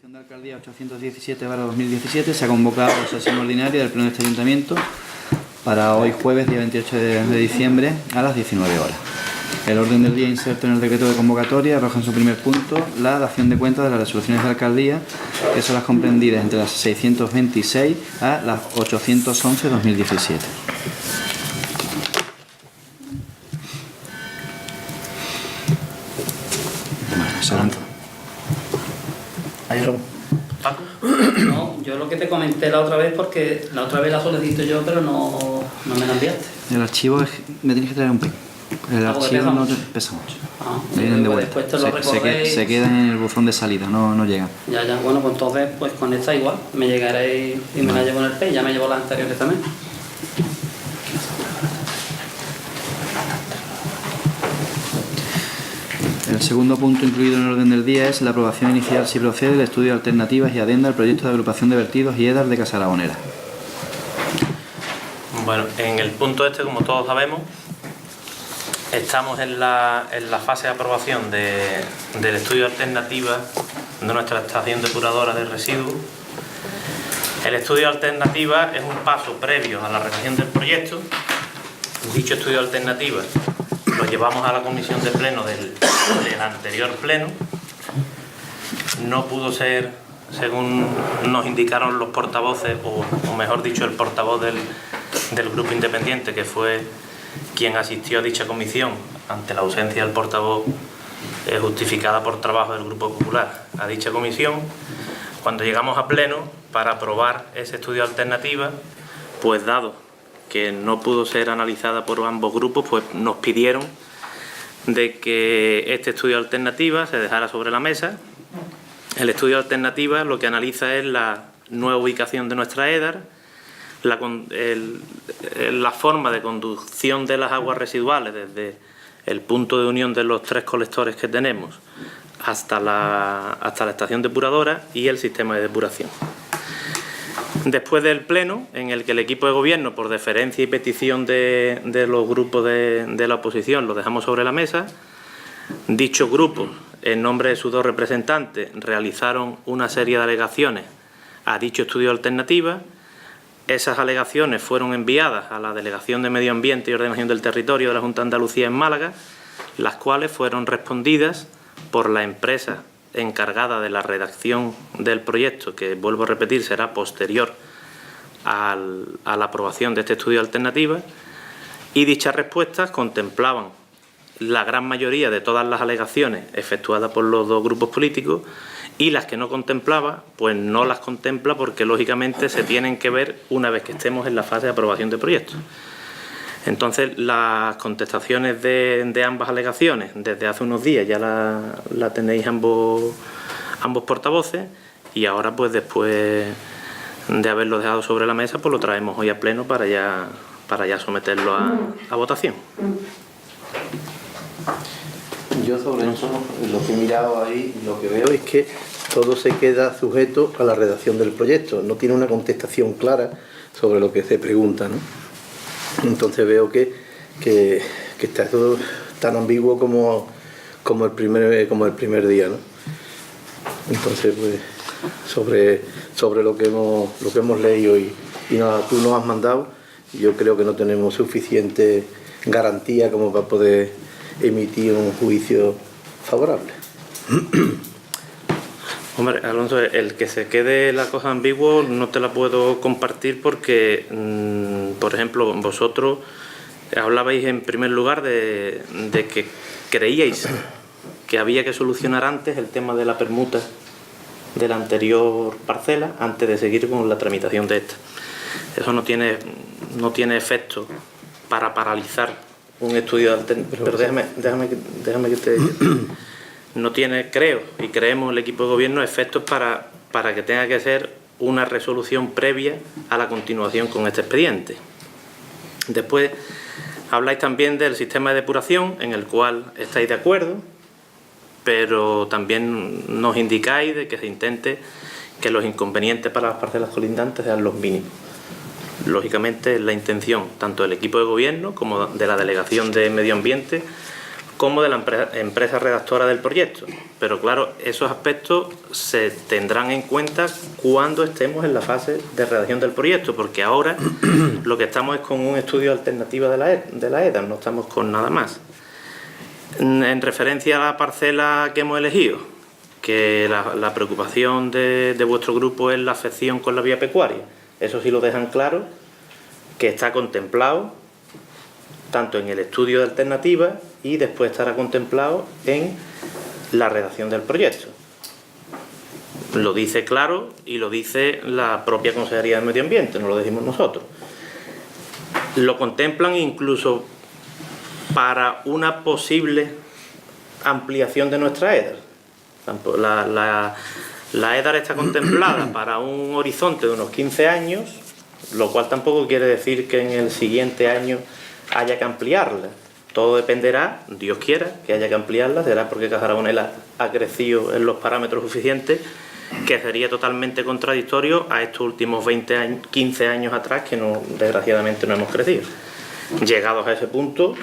Resolución de Alcaldía 817/2017 se ha convocado la sesión ordinaria del Pleno de este Ayuntamiento para hoy jueves, día 28 de diciembre, a las 19 horas. El orden del día inserto en el decreto de convocatoria arroja en su primer punto la dación de cuentas de las resoluciones de Alcaldía, que son las comprendidas entre las 626 a las 811/2017. No, yo lo que te comenté la otra vez, porque la otra vez la solicité yo, pero no me la enviaste. El archivo me tienes que traer un PIN. El archivo no te pesa mucho. Vienen de vuelta. Se quedan en el buzón de salida, no llegan. Ya, bueno, pues entonces pues con esta igual. Me llegaré y me la llevo en el PIN. Ya me llevo las anteriores también. El segundo punto incluido en el orden del día es la aprobación inicial, si procede, del estudio de alternativas y adenda al proyecto de agrupación de vertidos y EDAR de Casa Aragonera. Bueno, en el punto este, como todos sabemos, estamos en la fase de aprobación del estudio de alternativas de nuestra estación depuradora de residuos. El estudio de alternativas es un paso previo a la redacción del proyecto. Dicho estudio de alternativas lo llevamos a la comisión de pleno del anterior pleno. No pudo ser, según nos indicaron los portavoces, o mejor dicho, el portavoz del grupo independiente, que fue quien asistió a dicha comisión ante la ausencia del portavoz justificada por trabajo del Grupo Popular a dicha comisión. Cuando llegamos a pleno para aprobar ese estudio de alternativa, pues dado que no pudo ser analizada por ambos grupos, pues nos pidieron de que este estudio de alternativa se dejara sobre la mesa. El estudio de alternativa lo que analiza es la nueva ubicación de nuestra EDAR, la forma de conducción de las aguas residuales desde el punto de unión de los 3 colectores que tenemos hasta la estación depuradora y el sistema de depuración. Después del pleno, en el que el equipo de gobierno, por deferencia y petición de los grupos de la oposición, lo dejamos sobre la mesa, dichos grupos, en nombre de sus 2 representantes, realizaron una serie de alegaciones a dicho estudio de alternativa. Esas alegaciones fueron enviadas a la Delegación de Medio Ambiente y Ordenación del Territorio de la Junta de Andalucía en Málaga, las cuales fueron respondidas por la empresa encargada de la redacción del proyecto, que, vuelvo a repetir, será posterior a la aprobación de este estudio de alternativa, y dichas respuestas contemplaban la gran mayoría de todas las alegaciones efectuadas por los 2 grupos políticos, y las que no contemplaba, pues no las contempla, porque lógicamente se tienen que ver una vez que estemos en la fase de aprobación del proyecto. Entonces, las contestaciones de ambas alegaciones, desde hace unos días ya la tenéis ambos portavoces, y ahora, pues después de haberlo dejado sobre la mesa, pues lo traemos hoy a pleno para ya someterlo a votación. Yo sobre eso, lo que he mirado ahí, lo que veo es que todo se queda sujeto a la redacción del proyecto, no tiene una contestación clara sobre lo que se pregunta, ¿no? Entonces veo que está todo tan ambiguo como el primer día, ¿no? Entonces, pues, sobre lo que hemos leído y tú nos has mandado, yo creo que no tenemos suficiente garantía como para poder emitir un juicio favorable. Hombre, Alonso, el que se quede la cosa ambigua no te la puedo compartir porque, por ejemplo, vosotros hablabais en primer lugar de que creíais que había que solucionar antes el tema de la permuta de la anterior parcela antes de seguir con la tramitación de esta. Eso no tiene efecto para paralizar un estudio de alternativa. Pero déjame que te... No tiene, creo, y creemos el equipo de gobierno, efectos para que tenga que ser una resolución previa a la continuación con este expediente. Después habláis también del sistema de depuración, en el cual estáis de acuerdo, pero también nos indicáis de que se intente que los inconvenientes para las parcelas colindantes sean los mínimos. Lógicamente, la intención tanto del equipo de gobierno como de la Delegación de Medio Ambiente, como de la empresa redactora del proyecto. Pero claro, esos aspectos se tendrán en cuenta cuando estemos en la fase de redacción del proyecto, porque ahora lo que estamos es con un estudio alternativo de la EDA, no estamos con nada más. En referencia a la parcela que hemos elegido, que la preocupación de vuestro grupo es la afección con la vía pecuaria, eso sí lo dejan claro, que está contemplado tanto en el estudio de alternativas y después estará contemplado en la redacción del proyecto. Lo dice claro y lo dice la propia Consejería de Medio Ambiente, no lo decimos nosotros. Lo contemplan incluso para una posible ampliación de nuestra EDAR. La EDAR está contemplada para un horizonte de unos 15 años, lo cual tampoco quiere decir que en el siguiente año haya que ampliarla. Todo dependerá, Dios quiera, que haya que ampliarla, será porque Caja Aragonela ha crecido en los parámetros suficientes, que sería totalmente contradictorio a estos últimos 15 años atrás, que desgraciadamente no hemos crecido. Llegados a ese punto,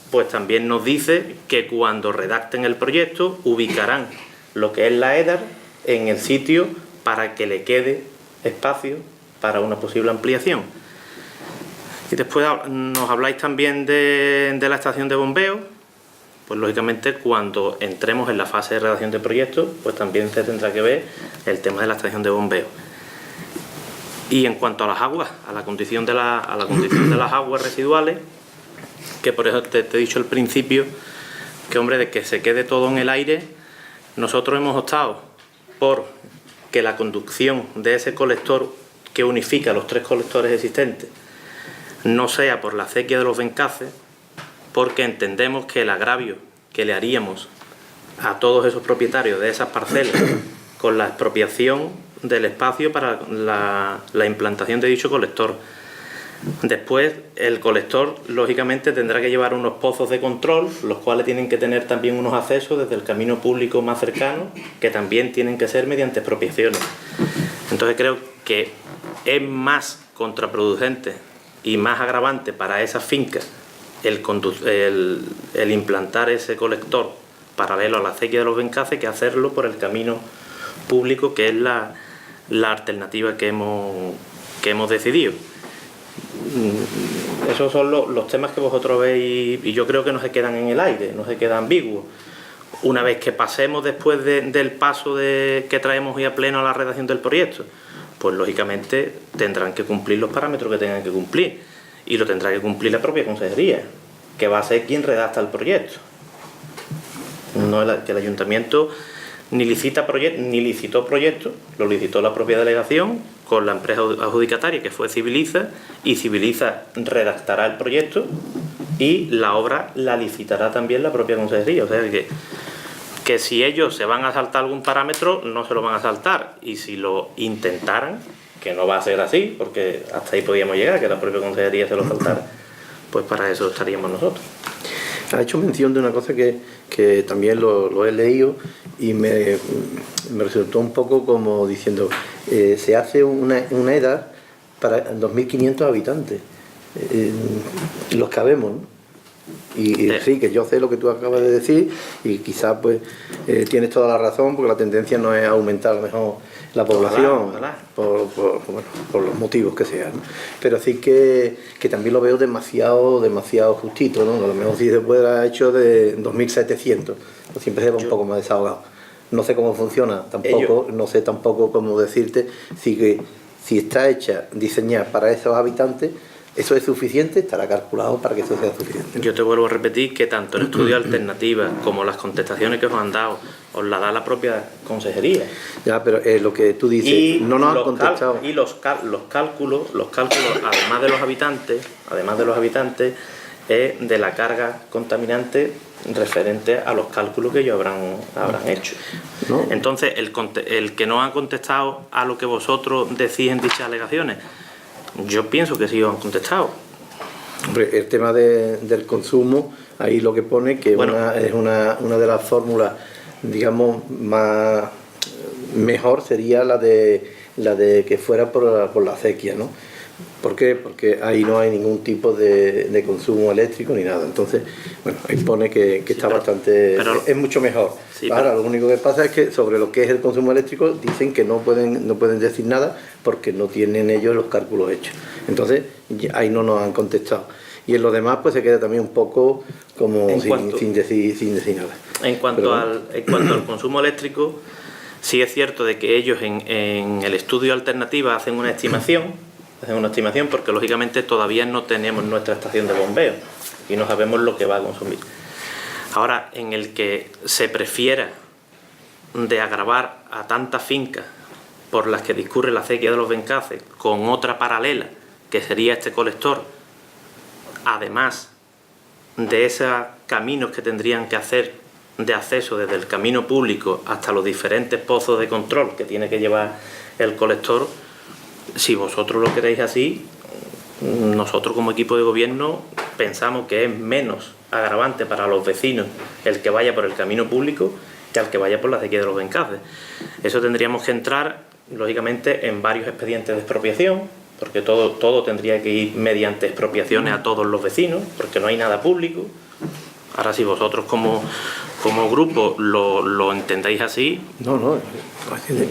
pues también nos dice que cuando redacten el proyecto ubicarán lo que es la EDAR en el sitio para que le quede espacio para una posible ampliación. Y después nos habláis también de la estación de bombeo. Pues lógicamente cuando entremos en la fase de redacción de proyectos, pues también se tendrá que ver el tema de la estación de bombeo. Y en cuanto a las aguas, a la condición de las aguas residuales, que por eso te he dicho al principio que, hombre, de que se quede todo en el aire, nosotros hemos optado por que la conducción de ese colector que unifica los 3 colectores existentes no sea por la acequia de los Bencáces, porque entendemos que el agravio que le haríamos a todos esos propietarios de esas parcelas con la expropiación del espacio para la implantación de dicho colector. Después, el colector, lógicamente, tendrá que llevar unos pozos de control, los cuales tienen que tener también unos accesos desde el camino público más cercano, que también tienen que ser mediante expropiaciones. Entonces creo que es más contraproducente y más agravante para esas fincas el implantar ese colector paralelo a la acequia de los Bencáces que hacerlo por el camino público, que es la alternativa que hemos decidido. Esos son los temas que vosotros veis y yo creo que no se quedan en el aire, no se quedan ambiguos. Una vez que pasemos después del paso que traemos hoy a pleno a la redacción del proyecto, pues lógicamente tendrán que cumplir los parámetros que tengan que cumplir y lo tendrá que cumplir la propia Consejería, que va a ser quien redacta el proyecto. No que el Ayuntamiento ni licitó proyectos, lo licitó la propia delegación con la empresa adjudicataria, que fue Civiliza, y Civiliza redactará el proyecto y la obra la licitará también la propia Consejería. O sea que si ellos se van a saltar algún parámetro, no se lo van a saltar, y si lo intentaran, que no va a ser así, porque hasta ahí podíamos llegar, que la propia Consejería se lo saltara, pues para eso estaríamos nosotros. Ha hecho mención de una cosa que también lo he leído y me resultó un poco como diciendo, se hace una EDAR para 2.500 habitantes, los cabemos, ¿no? Y sí, que yo sé lo que tú acabas de decir y quizás pues tienes toda la razón, porque la tendencia no es aumentar a lo mejor la población. Ojalá. Por los motivos que sean, ¿no? Pero sí que también lo veo demasiado justito, ¿no? A lo mejor si se puede haber hecho de 2.700, pues siempre se va un poco más desahogado. No sé cómo funciona tampoco, no sé tampoco cómo decirte si está hecha, diseñada para esos habitantes, ¿eso es suficiente? ¿Estará calculado para que eso sea suficiente? Yo te vuelvo a repetir que tanto el estudio de alternativas como las contestaciones que os han dado os las da la propia Consejería. Ya, pero lo que tú dices, y no nos han contestado. Y los cálculos, además de los habitantes, es de la carga contaminante referente a los cálculos que ellos habrán hecho. ¿No? Entonces, el que no han contestado a lo que vosotros decís en dichas alegaciones, yo pienso que sí os han contestado. Hombre, el tema del consumo, ahí lo que pone que bueno, es una de las fórmulas, digamos, mejor sería la de que fuera por la acequia, ¿no? ¿Por qué? Porque ahí no hay ningún tipo de consumo eléctrico ni nada. Entonces, bueno, ahí pone que está bastante... es mucho mejor. Sí, ahora, lo único que pasa es que sobre lo que es el consumo eléctrico dicen que no pueden decir nada porque no tienen ellos los cálculos hechos. Entonces, ahí no nos han contestado. Y en lo demás, pues se queda también un poco como sin decir nada. En cuanto al consumo eléctrico, sí es cierto de que ellos en el estudio alternativa hacen una estimación porque lógicamente todavía no tenemos nuestra estación de bombeo y no sabemos lo que va a consumir. Ahora, en el que se prefiera de agravar a tantas fincas por las que discurre la acequia de los Bencáces con otra paralela, que sería este colector, además de esos caminos que tendrían que hacer de acceso desde el camino público hasta los diferentes pozos de control que tiene que llevar el colector, si vosotros lo queréis así, nosotros como equipo de gobierno pensamos que es menos agravante para los vecinos el que vaya por el camino público que el que vaya por la acequia de los Bencáces. Eso tendríamos que entrar, lógicamente, en varios expedientes de expropiación, porque todo tendría que ir mediante expropiaciones a todos los vecinos, porque no hay nada público. Ahora, si vosotros como grupo lo entendáis así... No,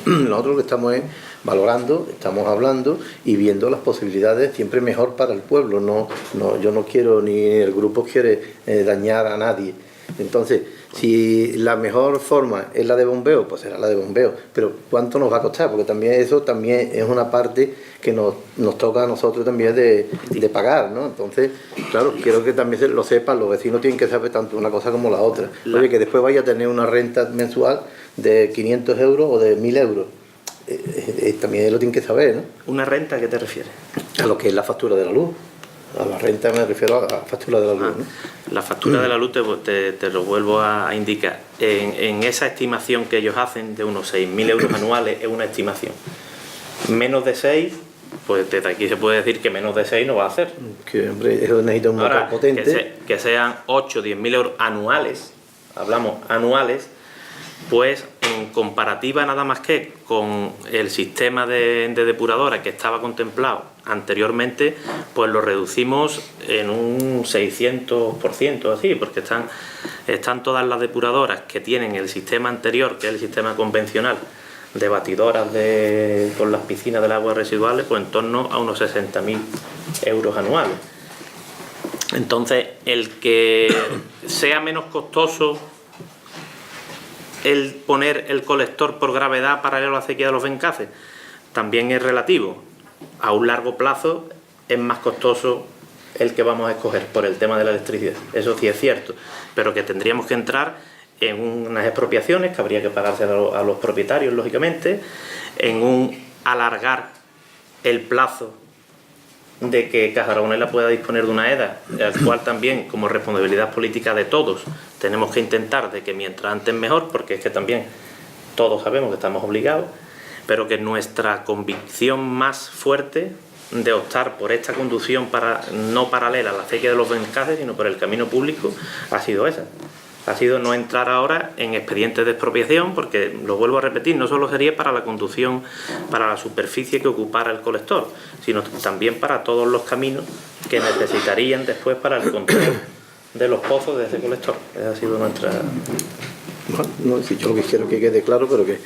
nosotros lo que estamos es valorando, estamos hablando y viendo las posibilidades siempre mejor para el pueblo. Yo no quiero, ni el grupo quiere dañar a nadie. Entonces, si la mejor forma es la de bombeo, pues será la de bombeo. Pero ¿cuánto nos va a costar? Porque también eso también es una parte que nos toca a nosotros también de pagar, ¿no? Entonces, claro, quiero que también lo sepan, los vecinos tienen que saber tanto una cosa como la otra. Oye, que después vaya a tener una renta mensual de 500 euros o de 1.000 euros. También lo tienen que saber, ¿no? ¿Una renta a qué te refieres? A lo que es la factura de la luz. A la renta me refiero a la factura de la luz, ¿no? La factura de la luz te lo vuelvo a indicar. En esa estimación que ellos hacen de unos 6.000 euros anuales es una estimación. Menos de 6, pues desde aquí se puede decir que menos de 6 no va a hacer. Que, hombre, eso necesita un motor potente. Que sean 8 o 10.000 euros anuales, hablamos anuales, pues en comparativa nada más que con el sistema de depuradora que estaba contemplado anteriormente, pues lo reducimos en un 600% así, porque están todas las depuradoras que tienen el sistema anterior, que es el sistema convencional de batidoras con las piscinas de aguas residuales, pues en torno a unos 60.000 euros anuales. Entonces, el que sea menos costoso el poner el colector por gravedad paralelo a la acequia de los Bencáces también es relativo. A un largo plazo es más costoso el que vamos a escoger por el tema de la electricidad. Eso sí es cierto, pero que tendríamos que entrar en unas expropiaciones que habría que pagarse a los propietarios, lógicamente, en un alargar el plazo de que Caja Aragonesa pueda disponer de una EDA, al cual también, como responsabilidad política de todos, tenemos que intentar de que mientras antes mejor, porque es que también todos sabemos que estamos obligados, pero que nuestra convicción más fuerte de optar por esta conducción no paralela a la acequia de los Bencáces, sino por el camino público, ha sido esa. Ha sido no entrar ahora en expedientes de expropiación, porque, lo vuelvo a repetir, no solo sería para la conducción, para la superficie que ocupara el colector, sino también para todos los caminos que necesitarían después para el control de los pozos de ese colector. Esa ha sido nuestra... No, si yo lo que quiero que quede claro, pero que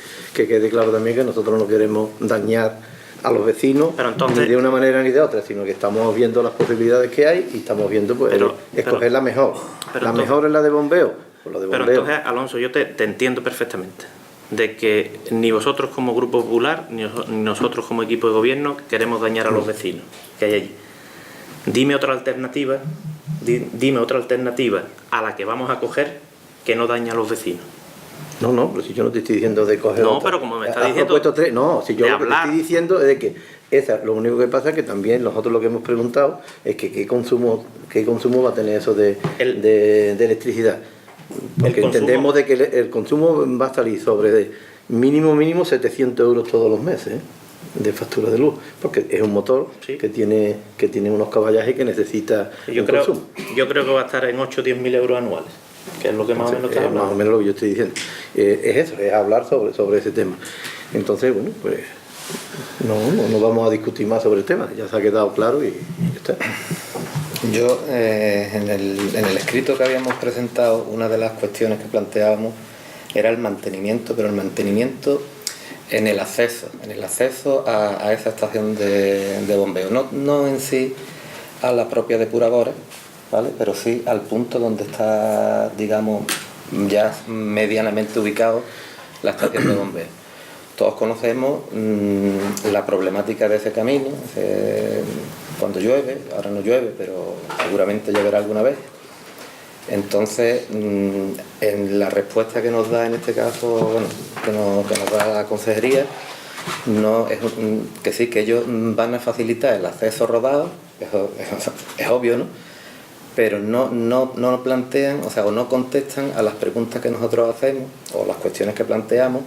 quede claro también que nosotros no queremos dañar a los vecinos, pero entonces, ni de una manera ni de otra, sino que estamos viendo las posibilidades que hay y estamos viendo escoger la mejor. La mejor es la de bombeo. Pues pero entonces, Alonso, yo te entiendo perfectamente de que ni vosotros como Grupo Popular ni nosotros como equipo de gobierno queremos dañar a los vecinos que hay allí. Dime otra alternativa a la que vamos a coger que no daña a los vecinos. No, pero si yo no te estoy diciendo de coger... No, pero como me estás diciendo... Si yo lo que te estoy diciendo es de que lo único que pasa es que también nosotros lo que hemos preguntado es que qué consumo va a tener eso de electricidad. Porque entendemos de que el consumo va a salir sobre de mínimo 700 euros todos los meses, de factura de luz, porque es un motor que tiene unos caballajes que necesita consumo. Yo creo que va a estar en 8 o 10.000 euros anuales, que es lo que más o menos está hablando. Más o menos lo que yo estoy diciendo. Es hablar sobre ese tema. Entonces, bueno, pues No vamos a discutir más sobre el tema, ya se ha quedado claro y ya está. Yo, en el escrito que habíamos presentado, una de las cuestiones que planteábamos era el mantenimiento, pero el mantenimiento en el acceso a esa estación de bombeo. No en sí a la propia depuradora, ¿vale? Pero sí al punto donde está, digamos, ya medianamente ubicado la estación de bombeo. Todos conocemos la problemática de ese camino, cuando llueve, ahora no llueve, pero seguramente lloverá alguna vez. Entonces, en la respuesta que nos da en este caso, bueno, que nos da la consejería, no es que sí, que ellos van a facilitar el acceso rodado, eso es obvio, ¿no? Pero no plantean, o sea, o no contestan a las preguntas que nosotros hacemos o las cuestiones que planteamos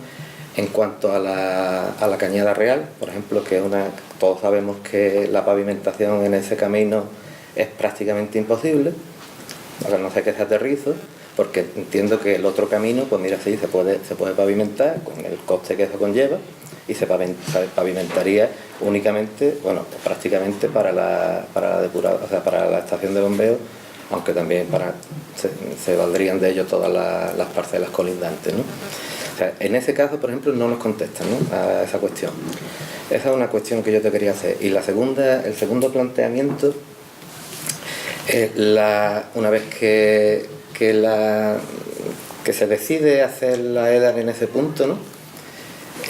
en cuanto a la Cañada Real, por ejemplo, que todos sabemos que la pavimentación en ese camino es prácticamente imposible, a no ser que se aterrizo, porque entiendo que el otro camino, pues mira, sí, se puede pavimentar con el coste que eso conlleva y se pavimentaría únicamente, bueno, prácticamente para la depuradora, o sea, para la estación de bombeo, aunque también se valdrían de ello todas las parcelas colindantes, ¿no? O sea, en ese caso, por ejemplo, no nos contestan, ¿no?, a esa cuestión. Esa es una cuestión que yo te quería hacer. Y el segundo planteamiento, una vez que se decide hacer la EDAR en ese punto, ¿no?,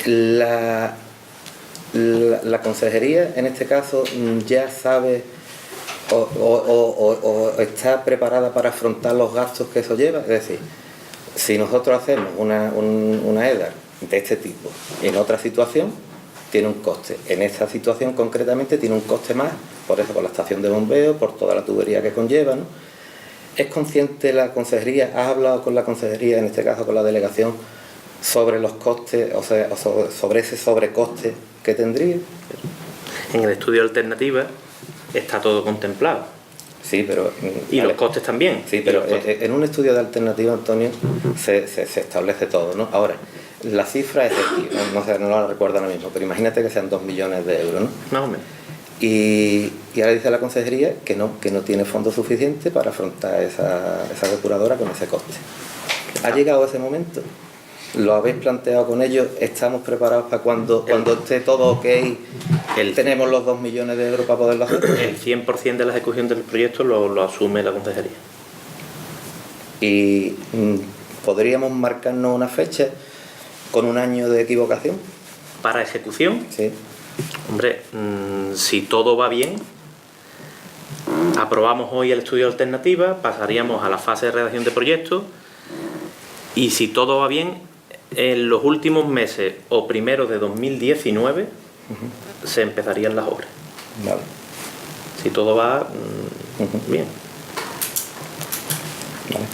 la consejería, en este caso, ya sabe o está preparada para afrontar los gastos que eso lleva. Es decir, si nosotros hacemos una EDAR de este tipo en otra situación, tiene un coste. En esa situación concretamente tiene un coste más, por eso, por la estación de bombeo, por toda la tubería que conlleva, ¿no? ¿Es consciente la consejería? ¿Has hablado con la consejería, en este caso con la delegación, sobre los costes, o sea, sobre ese sobrecoste que tendría? En el estudio de alternativa está todo contemplado. Sí, pero... Y los costes también. Sí, pero en un estudio de alternativa, Antonio, se establece todo, ¿no? Ahora, la cifra es aquí, no la recuerdo ahora mismo, pero imagínate que sean 2 millones de euros, ¿no? Más o menos. Y ahora dice la consejería que no tiene fondo suficiente para afrontar esa depuradora con ese coste. ¿Ha llegado ese momento? ¿Lo habéis planteado con ellos? ¿Estamos preparados para cuando esté todo ok? ¿Tenemos los 2 millones de euros para poderlo hacer? El 100% de la ejecución del proyecto lo asume la consejería. ¿Y podríamos marcarnos una fecha con un año de equivocación? ¿Para ejecución? Sí. Hombre, si todo va bien, aprobamos hoy el estudio de alternativa, pasaríamos a la fase de redacción de proyectos y si todo va bien, en los últimos meses o primeros de 2019 se empezarían las obras. Vale. Si todo va bien. Vale.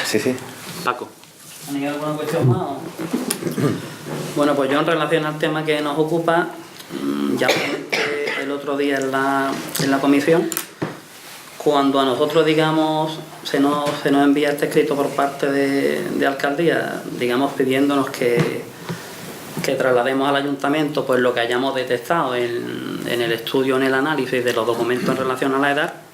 Sí. Paco. ¿Hay alguna cuestión más? Bueno, pues yo en relación al tema que nos ocupa, ya comenté el otro día en la comisión, cuando a nosotros, digamos, se nos envía este escrito por parte de alcaldía, digamos, pidiéndonos que traslademos al ayuntamiento pues lo que hayamos detectado en el estudio, en el análisis de los documentos en relación a la EDAR,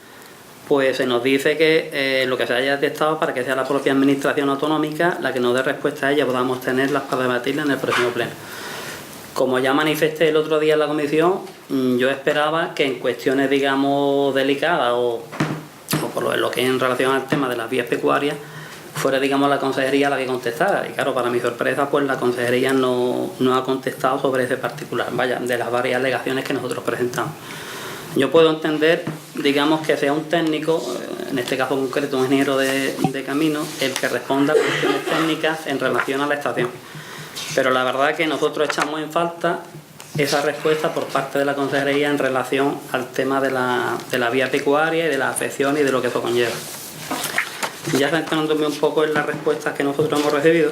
pues se nos dice que lo que se haya detectado, para que sea la propia administración autonómica la que nos dé respuesta a ella, podamos tenerlas para debatirlas en el próximo pleno. Como ya manifesté el otro día en la comisión, yo esperaba que en cuestiones, digamos, delicadas o por lo que es en relación al tema de las vías pecuarias, fuera, digamos, la consejería la que contestara. Y claro, para mi sorpresa, pues la consejería no ha contestado sobre ese particular, vaya, de las varias alegaciones que nosotros presentamos. Yo puedo entender, digamos, que sea un técnico, en este caso concreto un ingeniero de camino, el que responda a cuestiones técnicas en relación a la estación. Pero la verdad es que nosotros echamos en falta esa respuesta por parte de la consejería en relación al tema de la vía pecuaria y de las afecciones y de lo que eso conlleva. Ya centrándome un poco en las respuestas que nosotros hemos recibido.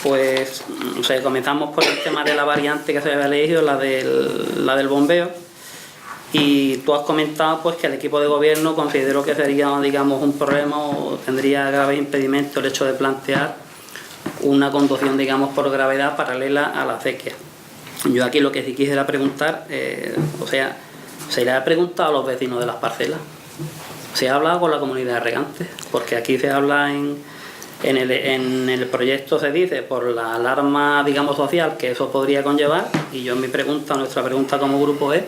Pues comenzamos por el tema de la variante que se había elegido, la del bombeo. Y tú has comentado pues que el equipo de gobierno consideró que sería, digamos, un problema o tendría grave impedimento el hecho de plantear una conducción, digamos, por gravedad paralela a la acequia. Yo aquí lo que sí quisiera preguntar, se le ha preguntado a los vecinos de las parcelas, se ha hablado con la comunidad de regantes, porque aquí se habla en el proyecto, se dice por la alarma, digamos, social que eso podría conllevar, y yo nuestra pregunta como grupo es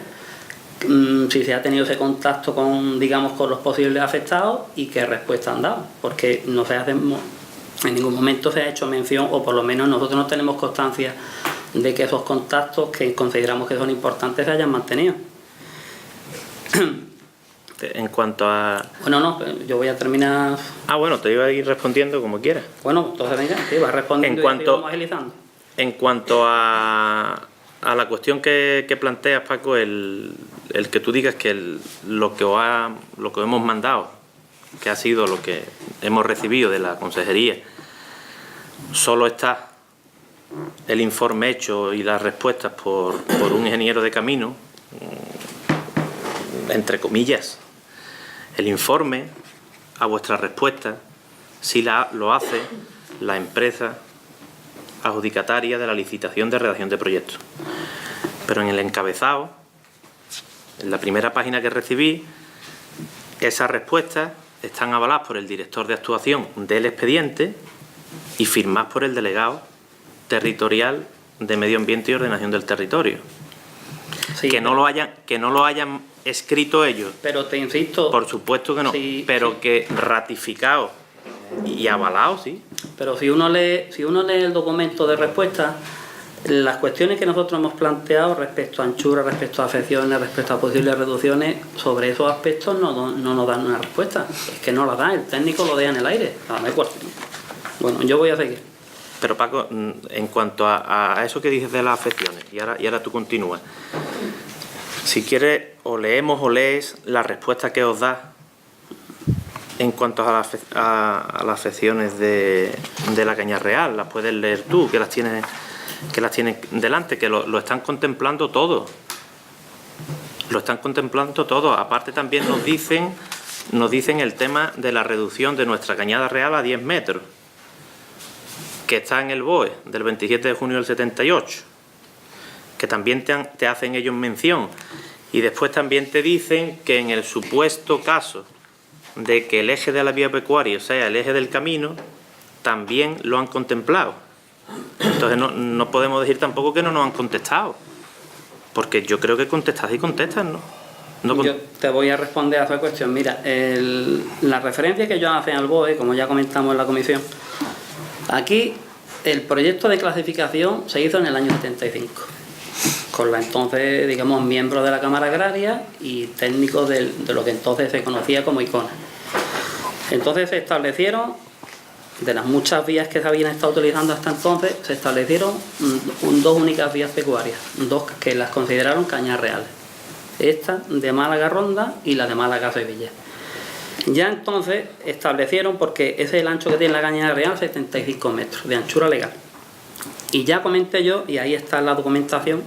si se ha tenido ese contacto con, digamos, con los posibles afectados y qué respuesta han dado, porque no se hace, en ningún momento se ha hecho mención, o por lo menos nosotros no tenemos constancia de que esos contactos que consideramos que son importantes se hayan mantenido. En cuanto a... Bueno, no, yo voy a terminar... bueno, te iba a ir respondiendo como quieras. Bueno, entonces venga, sí, vas respondiendo y vamos agilizando. En cuanto a la cuestión que planteas, Paco, el que tú digas que lo que hemos mandado, que ha sido lo que hemos recibido de la consejería, solo está el informe hecho y las respuestas por un ingeniero de camino, entre comillas. El informe a vuestra respuesta sí lo hace la empresa adjudicataria de la licitación de redacción de proyectos. Pero en el encabezado, en la primera página que recibí, esas respuestas están avaladas por el director de actuación del expediente y firmadas por el delegado territorial de Medio Ambiente y Ordenación del Territorio. Sí, que no lo hayan escrito ellos. Pero te insisto... Por supuesto que no, sí, pero sí, que ratificado y avalado, sí. Pero si uno lee el documento de respuesta, las cuestiones que nosotros hemos planteado respecto a anchura, respecto a afecciones, respecto a posibles reducciones, sobre esos aspectos no nos dan una respuesta. Es que no la da, el técnico lo deja en el aire. Bueno, yo voy a seguir. Pero Paco, en cuanto a eso que dices de las afecciones, y ahora tú continúas. Si quieres, o leemos o lees la respuesta que os da en cuanto a las afecciones de la Cañada Real. Las puedes leer tú, que las tienes delante, que lo están contemplando todo. Lo están contemplando todo. Aparte también nos dicen el tema de la reducción de nuestra Cañada Real a 10 metros, que está en el BOE del 27 de junio del 78, que también te hacen ellos mención. Y después también te dicen que en el supuesto caso de que el eje de la vía pecuaria sea el eje del camino, también lo han contemplado. Entonces no podemos decir tampoco que no nos han contestado, porque yo creo que contestas y contestan, ¿no? Yo te voy a responder a esa cuestión. Mira, la referencia que ellos hacen al BOE, como ya comentamos en la comisión, aquí el proyecto de clasificación se hizo en el año 75, con la entonces, digamos, miembros de la Cámara Agraria y técnicos de lo que entonces se conocía como ICONA. Entonces se establecieron, de las muchas vías que se habían estado utilizando hasta entonces, se establecieron dos únicas vías pecuarias, dos que las consideraron cañas reales. Esta de Málaga Ronda y la de Málaga Sevilla. Ya entonces establecieron, porque ese es el ancho que tiene la cañada real, 75 metros de anchura legal. Y ya comenté yo, y ahí está la documentación,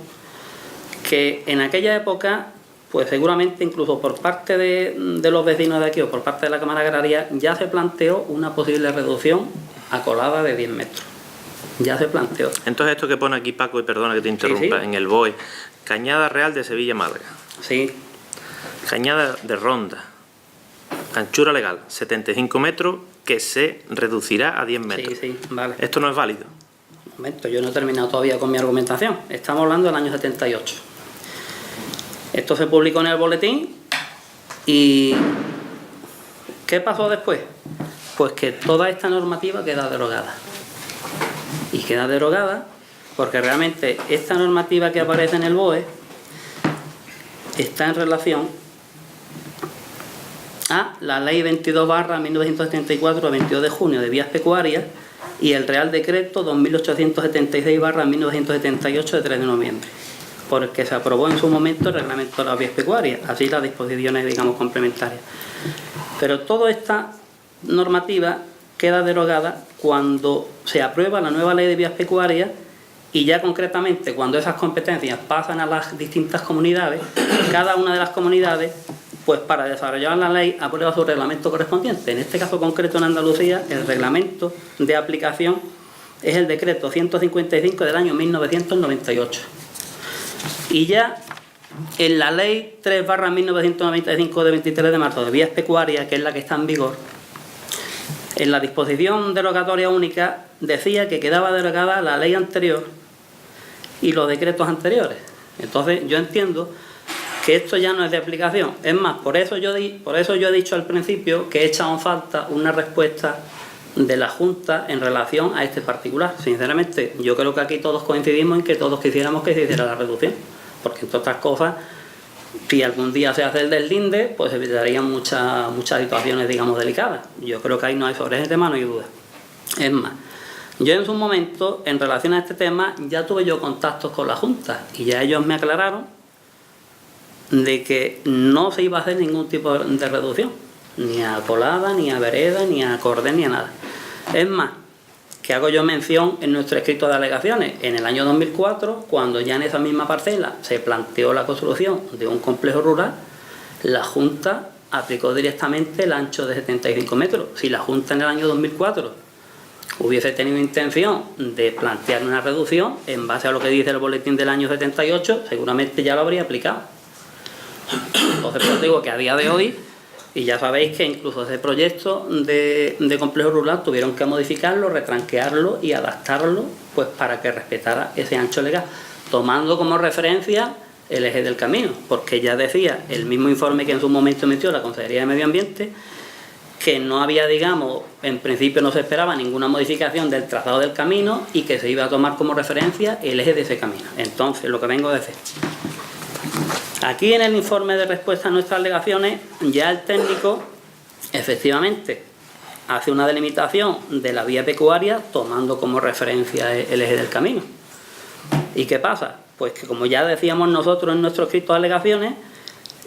que en aquella época, pues seguramente incluso por parte de los vecinos de aquí o por parte de la Cámara Agraria, ya se planteó una posible reducción acolada de 10 metros. Ya se planteó. Entonces esto que pone aquí, Paco, y perdona que te interrumpa, Sí. en el BOE, Cañada Real de Sevilla-Málaga. Sí. Cañada de Ronda, anchura legal, 75 metros, que se reducirá a 10 metros. Sí, vale. Esto no es válido. Un momento, yo no he terminado todavía con mi argumentación. Estamos hablando del año 78. Esto se publicó en el boletín y ¿qué pasó después? Pues que toda esta normativa queda derogada. Y queda derogada porque realmente esta normativa que aparece en el BOE está en relación a la Ley 22/1974 de 22 de junio de vías pecuarias y el Real Decreto 2876/1978 de 3 de noviembre, por el que se aprobó en su momento el Reglamento de las Vías Pecuarias, así las disposiciones, digamos, complementarias. Pero toda esta normativa queda derogada cuando se aprueba la nueva Ley de Vías Pecuarias y ya concretamente cuando esas competencias pasan a las distintas comunidades, cada una de las comunidades, pues para desarrollar la ley, aprueba su reglamento correspondiente. En este caso concreto en Andalucía, el reglamento de aplicación es el decreto 155 del año 1998. Y ya en la ley 3/1995 de 23 de marzo de vías pecuarias, que es la que está en vigor, en la disposición derogatoria única decía que quedaba derogada la ley anterior y los decretos anteriores. Entonces yo entiendo que esto ya no es de aplicación. Es más, por eso yo he dicho al principio que he echado en falta una respuesta de la Junta en relación a este particular. Sinceramente, yo creo que aquí todos coincidimos en que todos quisiéramos que se hiciera la reducción, porque entre otras cosas, si algún día se hace el deslinde, pues evitarían muchas situaciones, digamos, delicadas. Yo creo que ahí no hay sobre ese tema, no hay duda. Es más, yo en su momento, en relación a este tema, ya tuve yo contactos con la Junta y ya ellos me aclararon de que no se iba a hacer ningún tipo de reducción, ni a colada, ni a vereda, ni a cordén, ni a nada. Es más, que hago yo mención en nuestro escrito de alegaciones, en el año 2004, cuando ya en esa misma parcela se planteó la construcción de un complejo rural, la Junta aplicó directamente el ancho de 75 metros. Si la Junta en el año 2004 hubiese tenido intención de plantear una reducción, en base a lo que dice el boletín del año 78, seguramente ya lo habría aplicado. Entonces, pues digo que a día de hoy, y ya sabéis que incluso ese proyecto de complejo rural tuvieron que modificarlo, retranquearlo y adaptarlo, pues para que respetara ese ancho legal, tomando como referencia el eje del camino, porque ya decía el mismo informe que en su momento emitió la Consejería de Medio Ambiente, que no había, digamos, en principio no se esperaba ninguna modificación del trazado del camino y que se iba a tomar como referencia el eje de ese camino. Entonces, lo que vengo a decir, aquí en el informe de respuesta a nuestras alegaciones, ya el técnico efectivamente hace una delimitación de la vía pecuaria tomando como referencia el eje del camino. ¿Y qué pasa? Pues que, como ya decíamos nosotros en nuestro escrito de alegaciones,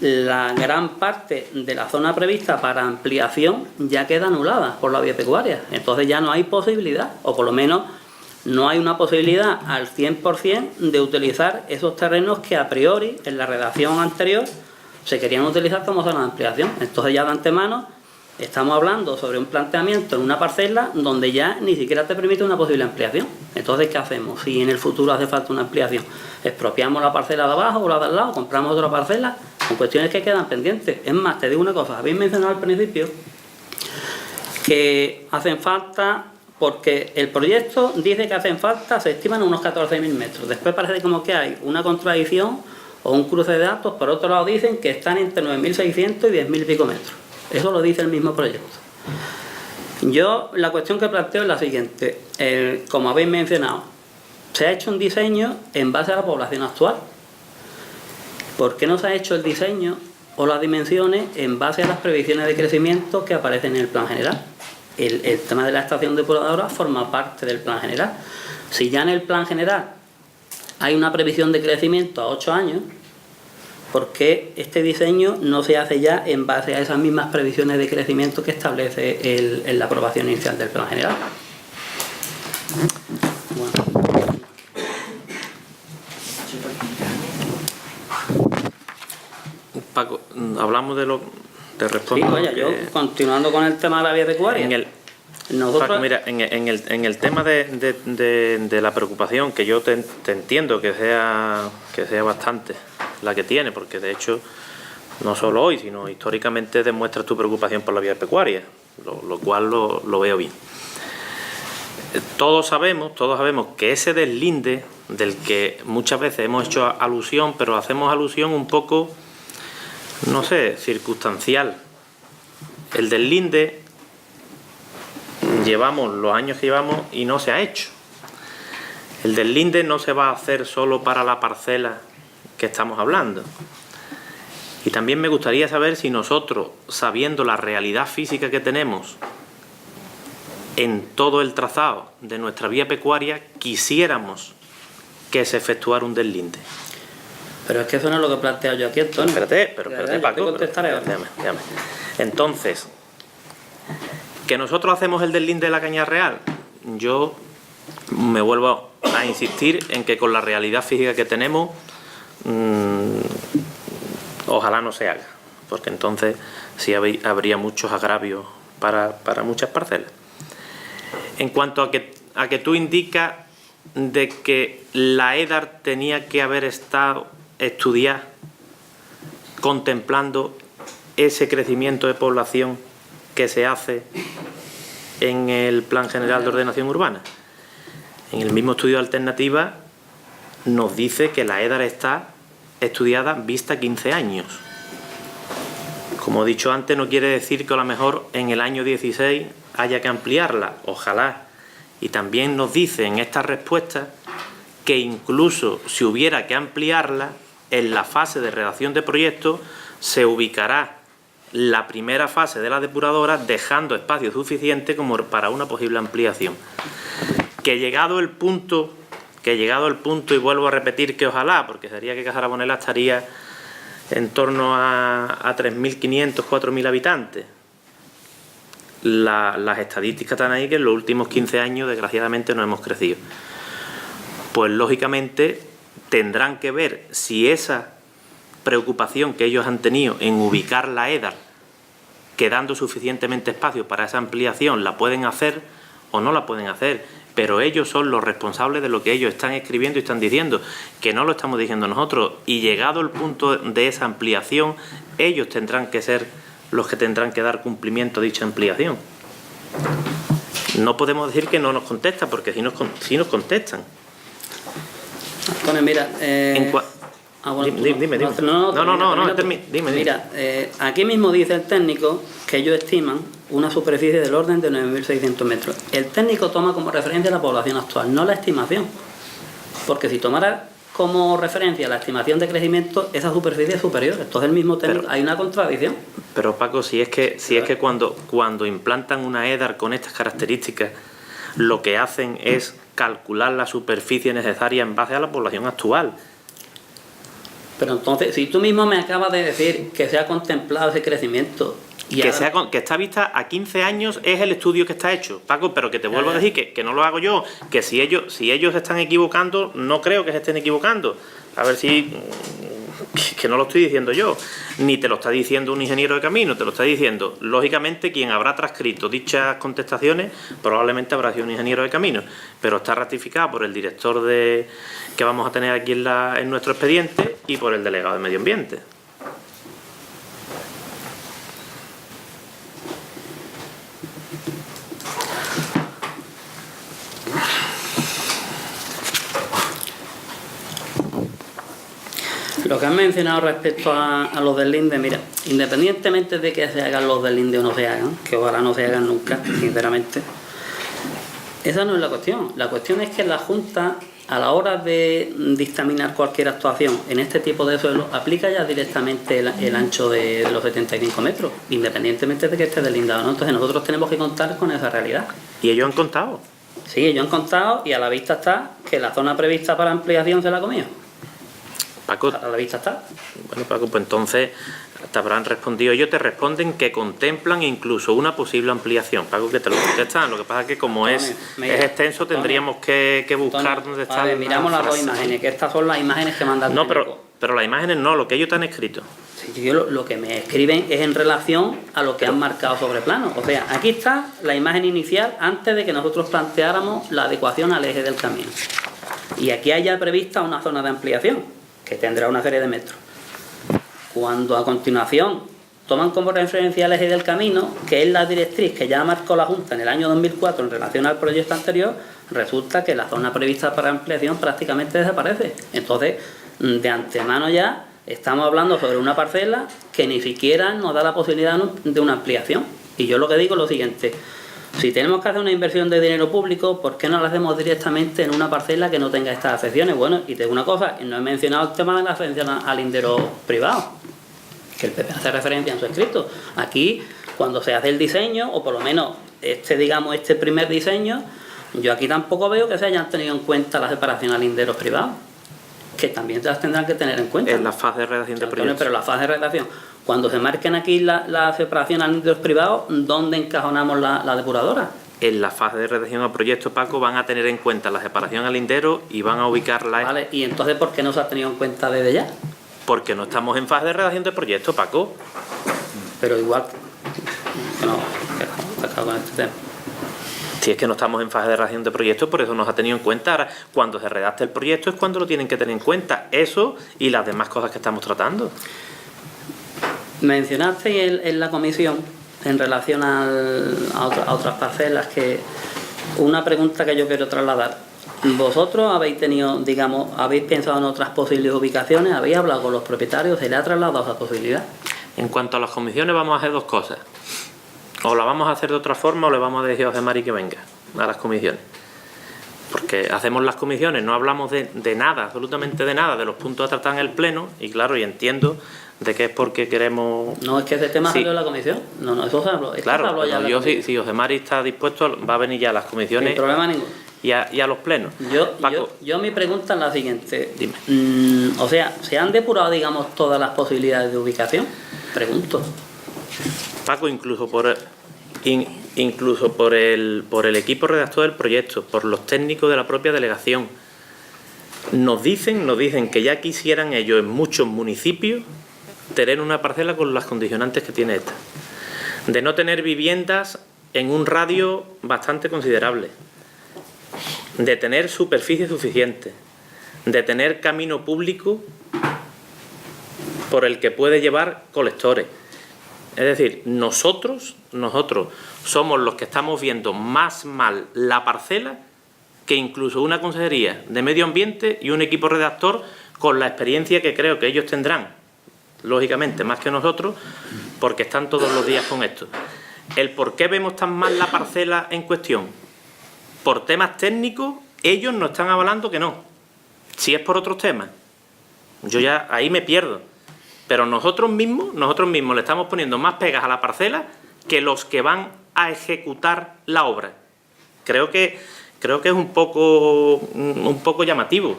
la gran parte de la zona prevista para ampliación ya queda anulada por la vía pecuaria. Entonces ya no hay posibilidad, o por lo menos no hay una posibilidad al 100% de utilizar esos terrenos que a priori en la redacción anterior se querían utilizar como zona de ampliación. Entonces ya de antemano estamos hablando sobre un planteamiento en una parcela donde ya ni siquiera te permite una posible ampliación. Entonces, ¿qué hacemos? Si en el futuro hace falta una ampliación, ¿expropiamos la parcela de abajo o la de al lado? ¿Compramos otra parcela? Son cuestiones que quedan pendientes. Es más, te digo una cosa, habéis mencionado al principio que hacen falta, porque el proyecto dice que hacen falta, se estiman unos 14.000 metros. Después parece como que hay una contradicción o un cruce de datos. Por otro lado dicen que están entre 9.600 y 10.000 y pico metros. Eso lo dice el mismo proyecto. Yo la cuestión que planteo es la siguiente. Como habéis mencionado, se ha hecho un diseño en base a la población actual. ¿Por qué no se ha hecho el diseño o las dimensiones en base a las previsiones de crecimiento que aparecen en el plan general? El tema de la estación depuradora forma parte del plan general. Si ya en el plan general hay una previsión de crecimiento a 8 años, ¿por qué este diseño no se hace ya en base a esas mismas previsiones de crecimiento que establece la aprobación inicial del plan general? Bueno. Paco, hablamos de lo... Te respondo. Sí, vaya, yo continuando con el tema de la vía pecuaria. Paco, mira, en el tema de la preocupación, que yo te entiendo que sea bastante la que tiene, porque de hecho no solo hoy, sino históricamente demuestras tu preocupación por la vía pecuaria, lo cual lo veo bien. Todos sabemos que ese deslinde del que muchas veces hemos hecho alusión, pero hacemos alusión un poco, no sé, circunstancial. El deslinde llevamos los años que llevamos y no se ha hecho. El deslinde no se va a hacer solo para la parcela que estamos hablando. Y también me gustaría saber si nosotros, sabiendo la realidad física que tenemos en todo el trazado de nuestra vía pecuaria, quisiéramos que se efectuara un deslinde. Pero es que eso no es lo que he planteado yo aquí, Antonio. Espérate, Paco. Déjame. Entonces, ¿que nosotros hacemos el deslinde de la Cañada Real? Yo me vuelvo a insistir en que con la realidad física que tenemos, ojalá no se haga, porque entonces sí habría muchos agravios para muchas parcelas. En cuanto a que tú indicas de que la EDAR tenía que haber estado estudiada contemplando ese crecimiento de población que se hace en el Plan General de Ordenación Urbana. En el mismo estudio de alternativa nos dice que la EDAR está estudiada vista 15 años. Como he dicho antes, no quiere decir que a lo mejor en el año 16 haya que ampliarla, ojalá. Y también nos dice en esta respuesta que incluso si hubiera que ampliarla, en la fase de redacción de proyectos se ubicará la primera fase de la depuradora dejando espacio suficiente como para una posible ampliación. Que llegado el punto, y vuelvo a repetir que ojalá, porque sería que Casa Ramonela estaría en torno a 3.500, 4.000 habitantes. Las estadísticas están ahí que en los últimos 15 años desgraciadamente no hemos crecido. Pues lógicamente tendrán que ver si esa preocupación que ellos han tenido en ubicar la EDAR, quedando suficientemente espacio para esa ampliación, la pueden hacer o no la pueden hacer, pero ellos son los responsables de lo que ellos están escribiendo y están diciendo, que no lo estamos diciendo nosotros, y llegado el punto de esa ampliación, ellos tendrán que ser los que tendrán que dar cumplimiento a dicha ampliación. No podemos decir que no nos contesta, porque si nos contestan. Antonio, mira... Dime. Dime. Mira, aquí mismo dice el técnico que ellos estiman una superficie del orden de 9.600 metros. El técnico toma como referencia la población actual, no la estimación. Porque si tomara como referencia la estimación de crecimiento, esa superficie es superior. Entonces el mismo técnico, hay una contradicción. Pero Paco, si es que cuando implantan una EDAR con estas características, lo que hacen es calcular la superficie necesaria en base a la población actual. Pero entonces, si tú mismo me acabas de decir que se ha contemplado ese crecimiento... Que está vista a 15 años es el estudio que está hecho, Paco, pero que te vuelvo a decir que no lo hago yo, que si ellos se están equivocando, no creo que se estén equivocando. A ver si... que no lo estoy diciendo yo, ni te lo está diciendo un ingeniero de camino, te lo está diciendo, lógicamente, quien habrá transcrito dichas contestaciones probablemente habrá sido un ingeniero de camino, pero está ratificado por el director que vamos a tener aquí en nuestro expediente y por el delegado de Medio Ambiente. Lo que han mencionado respecto a los deslinde, mira, independientemente de que se hagan los deslinde o no se hagan, que ojalá no se hagan nunca, sinceramente, esa no es la cuestión. La cuestión es que la Junta, a la hora de dictaminar cualquier actuación en este tipo de suelo, aplica ya directamente el ancho de los 75 metros, independientemente de que esté deslindado, ¿no? Entonces nosotros tenemos que contar con esa realidad. ¿Y ellos han contado? Sí, ellos han contado y a la vista está que la zona prevista para ampliación se la ha comido. Paco, a la vista está. Bueno, Paco, pues entonces te habrán respondido. Ellos te responden que contemplan incluso una posible ampliación. Paco, que te lo contestan. Lo que pasa es que como es extenso, tendríamos que buscar dónde está. Vale, miramos las dos imágenes, que estas son las imágenes que mandan. No, pero las imágenes no, lo que ellos te han escrito. Sí, yo lo que me escriben es en relación a lo que han marcado sobre plano. O sea, aquí está la imagen inicial antes de que nosotros planteáramos la adecuación al eje del camino. Y aquí hay ya prevista una zona de ampliación que tendrá una serie de metros. Cuando a continuación toman como referencia el eje del camino, que es la directriz que ya marcó la Junta en el año 2004 en relación al proyecto anterior, resulta que la zona prevista para ampliación prácticamente desaparece. Entonces, de antemano ya estamos hablando sobre una parcela que ni siquiera nos da la posibilidad de una ampliación. Y yo lo que digo es lo siguiente: si tenemos que hacer una inversión de dinero público, ¿por qué no la hacemos directamente en una parcela que no tenga estas afecciones? Bueno, y te digo una cosa, no he mencionado el tema de la afección al lindero privado, que el PP hace referencia en su escrito. Aquí, cuando se hace el diseño, o por lo menos este primer diseño, yo aquí tampoco veo que se hayan tenido en cuenta la separación a linderos privados, que también se las tendrán que tener en cuenta. En la fase de redacción de proyectos. Pero la fase de redacción, cuando se marquen aquí la separación a linderos privados, ¿dónde encajonamos la depuradora? en la fase de redacción del proyecto, Paco, van a tener en cuenta la separación al lindero y van a ubicarla... Vale, ¿y entonces por qué no se ha tenido en cuenta desde ya? Porque no estamos en fase de redacción del proyecto, Paco. Pero igual... No, acabo con este tema. Si es que no estamos en fase de redacción de proyecto, por eso no se ha tenido en cuenta. Ahora, cuando se redacte el proyecto es cuando lo tienen que tener en cuenta. Eso y las demás cosas que estamos tratando. Mencionaste en la comisión, en relación a otras parcelas, que una pregunta que yo quiero trasladar. ¿Vosotros habéis tenido, digamos, habéis pensado en otras posibles ubicaciones? ¿Habéis hablado con los propietarios? ¿Se le ha trasladado esa posibilidad? En cuanto a las comisiones, vamos a hacer dos cosas. O la vamos a hacer de otra forma o le vamos a decir a José Mari que venga a las comisiones. Porque hacemos las comisiones, no hablamos de nada, absolutamente de nada, de los puntos a tratar en el pleno, y claro, y entiendo de que es porque queremos... No, es que ese tema Sí. salió en la comisión. No, eso se habló. Claro, se habló ya en la yo comisión. si José Mari está dispuesto, va a venir ya a las comisiones Sin problema ninguno. y a los plenos. Paco, Yo mi pregunta es la siguiente. Dime. O sea, ¿se han depurado, digamos, todas las posibilidades de ubicación? Pregunto. Paco, incluso por el equipo redactor del proyecto, por los técnicos de la propia delegación, nos dicen que ya quisieran ellos en muchos municipios tener una parcela con las condicionantes que tiene esta. De no tener viviendas en un radio bastante considerable, de tener superficie suficiente, de tener camino público por el que puede llevar colectores. Es decir, nosotros somos los que estamos viendo más mal la parcela que incluso una consejería de medio ambiente y un equipo redactor con la experiencia que creo que ellos tendrán, lógicamente, más que nosotros, porque están todos los días con esto. El por qué vemos tan mal la parcela en cuestión, por temas técnicos, ellos nos están avalando que no. Si es por otros temas, yo ya ahí me pierdo. Pero nosotros mismos le estamos poniendo más pegas a la parcela que los que van a ejecutar la obra. Creo que es un poco llamativo.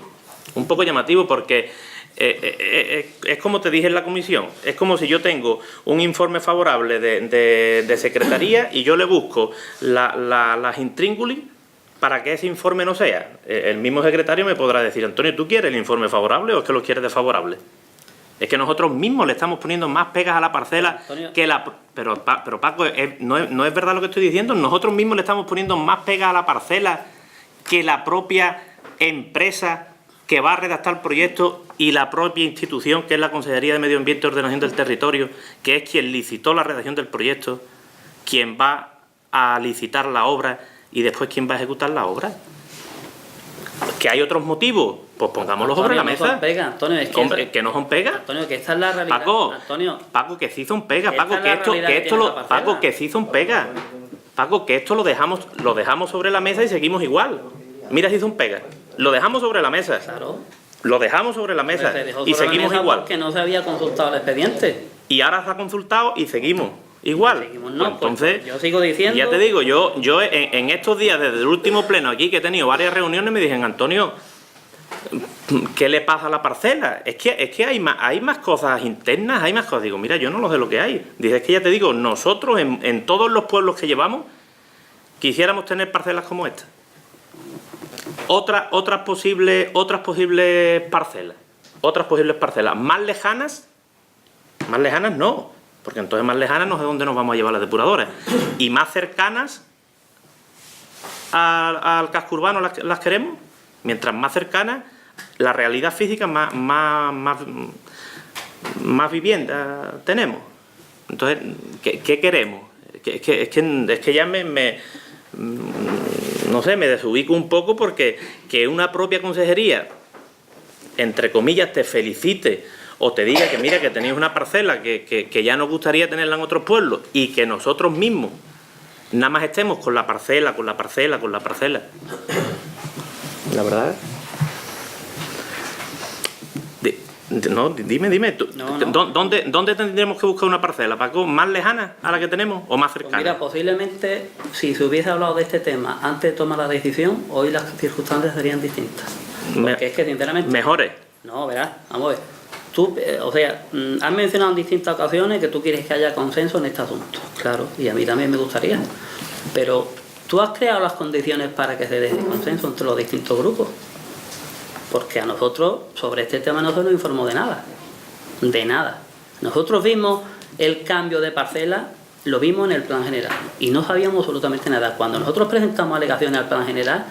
Un poco llamativo porque es como te dije en la comisión. Es como si yo tengo un informe favorable de secretaría y yo le busco las intríngulis para que ese informe no sea. El mismo secretario me podrá decir: Antonio, ¿tú quieres el informe favorable o es que lo quieres desfavorable? Es que nosotros mismos le estamos poniendo más pegas a la parcela, Antonio, que la... Pero Paco, no es verdad lo que estoy diciendo. Nosotros mismos le estamos poniendo más pegas a la parcela que la propia empresa que va a redactar el proyecto y la propia institución, que es la Consejería de Medio Ambiente y Ordenación del Territorio, que es quien licitó la redacción del proyecto, quien va a licitar la obra y después quien va a ejecutar la obra. ¿Que hay otros motivos? Pues pongámoslos sobre la mesa. No son pegas, Antonio, es que, que no son pegas. Antonio, que esta es la realidad. Paco, que sí son pegas. Paco, que sí son pegas. Paco, que esto lo dejamos sobre la mesa y seguimos igual. Mira si son pegas. Lo dejamos sobre la mesa. Claro. Lo dejamos sobre la mesa y seguimos igual. Porque no se había consultado el expediente. Y ahora se ha consultado y seguimos igual. Seguimos, no, pues entonces, yo sigo diciendo... Ya te digo, yo en estos días, desde el último pleno aquí, que he tenido varias reuniones, me dicen: Antonio, ¿qué le pasa a la parcela? Es que hay más cosas internas, hay más cosas. Digo, mira, yo no lo sé lo que hay. Dice: es que ya te digo, nosotros en todos los pueblos que llevamos quisiéramos tener parcelas como esta. Otras posibles parcelas. Más lejanas no. Porque entonces más lejanas no sé dónde nos vamos a llevar las depuradoras. Y más cercanas al casco urbano las queremos. Mientras más cercanas, la realidad física más viviendas tenemos. Entonces, ¿qué queremos? Es que ya no sé, me desubico un poco, porque que una propia consejería, entre comillas, te felicite o te diga que mira, que tenéis una parcela que ya nos gustaría tenerla en otros pueblos, y que nosotros mismos nada más estemos con la parcela. La verdad. No, dime tú. No. ¿Dónde tendríamos que buscar una parcela, Paco? ¿Más lejana a la que tenemos o más cercana? Pues mira, posiblemente, si se hubiese hablado de este tema antes de tomar la decisión, hoy las circunstancias serían distintas. Porque es que, sinceramente... ¿Mejores? No, verás, vamos a ver. Tú, has mencionado en distintas ocasiones que tú quieres que haya consenso en este asunto. Claro, y a mí también me gustaría. Pero ¿tú has creado las condiciones para que se dé consenso entre los distintos grupos? Porque a nosotros, sobre este tema, no se nos informó de nada. De nada. Nosotros vimos el cambio de parcela, lo vimos en el plan general y no sabíamos absolutamente nada. Cuando nosotros presentamos alegaciones al plan general,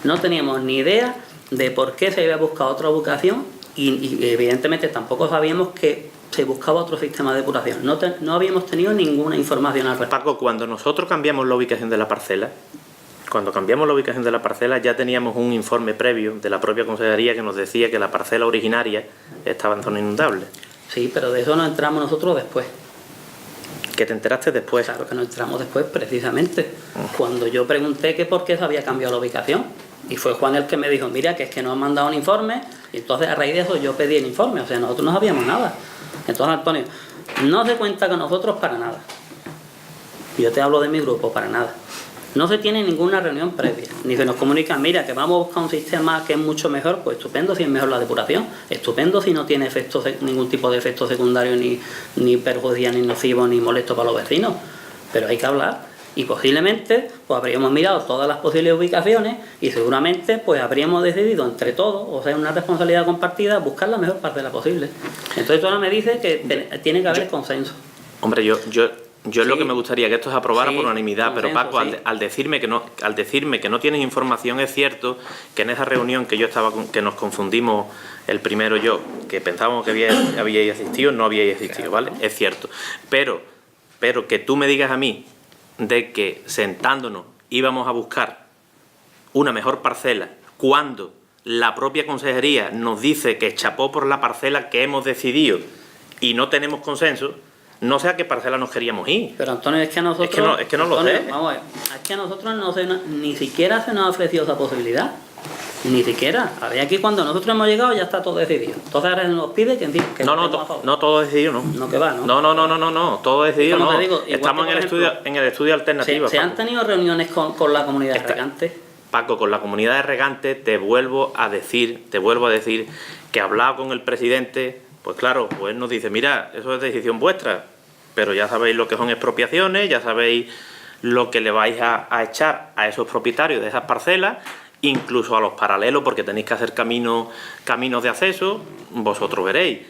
no teníamos ni idea de por qué se había buscado otra ubicación y evidentemente tampoco sabíamos que se buscaba otro sistema de depuración. No habíamos tenido ninguna información al respecto. Paco, cuando nosotros cambiamos la ubicación de la parcela, ya teníamos un informe previo de la propia consejería que nos decía que la parcela originaria estaba en zona inundable. Sí, pero de eso nos entramos nosotros después. ¿Que te enteraste después? Claro que nos entramos después, precisamente. Cuando yo pregunté que por qué se había cambiado la ubicación. Y fue Juan el que me dijo, mira, que es que nos han mandado un informe. Y entonces a raíz de eso yo pedí el informe. O sea, nosotros no sabíamos nada. Entonces, Antonio, no se cuenta con nosotros para nada. Yo te hablo de mi grupo, para nada. No se tiene ninguna reunión previa, ni se nos comunica, mira, que vamos a buscar un sistema que es mucho mejor, pues estupendo si es mejor la depuración, estupendo si no tiene efectos, ningún tipo de efecto secundario, ni perjudicial, ni nocivo, ni molesto para los vecinos. Pero hay que hablar y posiblemente pues habríamos mirado todas las posibles ubicaciones y seguramente pues habríamos decidido entre todos, o sea, una responsabilidad compartida, buscar la mejor parcela posible. Entonces tú ahora me dices que tiene que haber consenso. Hombre, yo Sí. es lo que me gustaría, que esto se aprobara Sí, por unanimidad, pero consenso, Paco, sí. al decirme que no tienes información, es cierto que en esa reunión que yo estaba, que nos confundimos el primero yo, que pensábamos que habíais asistido, no habíais asistido, ¿vale? Es cierto. Pero que tú me digas a mí de que sentándonos íbamos a buscar una mejor parcela cuando la propia consejería nos dice que chapó por la parcela que hemos decidido y no tenemos consenso, no sé a qué parcela nos queríamos ir. Pero Antonio, es que a nosotros... Es que no lo Antonio, sé. Vamos a ver, es que a nosotros ni siquiera se nos ha ofrecido esa posibilidad. Ni siquiera. A ver, aquí cuando nosotros hemos llegado ya está todo decidido. Entonces ahora nos pide que No, todo decidido, ¿no? No, que va, ¿no? No, todo decidido, Como no. te digo, igual Estamos que, en por el estudio alternativo. Se han tenido reuniones con la comunidad de regantes. Paco, con la comunidad de regantes te vuelvo a decir que he hablado con el presidente, pues claro, pues él nos dice, mira, eso es decisión vuestra, pero ya sabéis lo que son expropiaciones, ya sabéis lo que le vais a echar a esos propietarios de esas parcelas, incluso a los paralelos, porque tenéis que hacer caminos de acceso, vosotros veréis.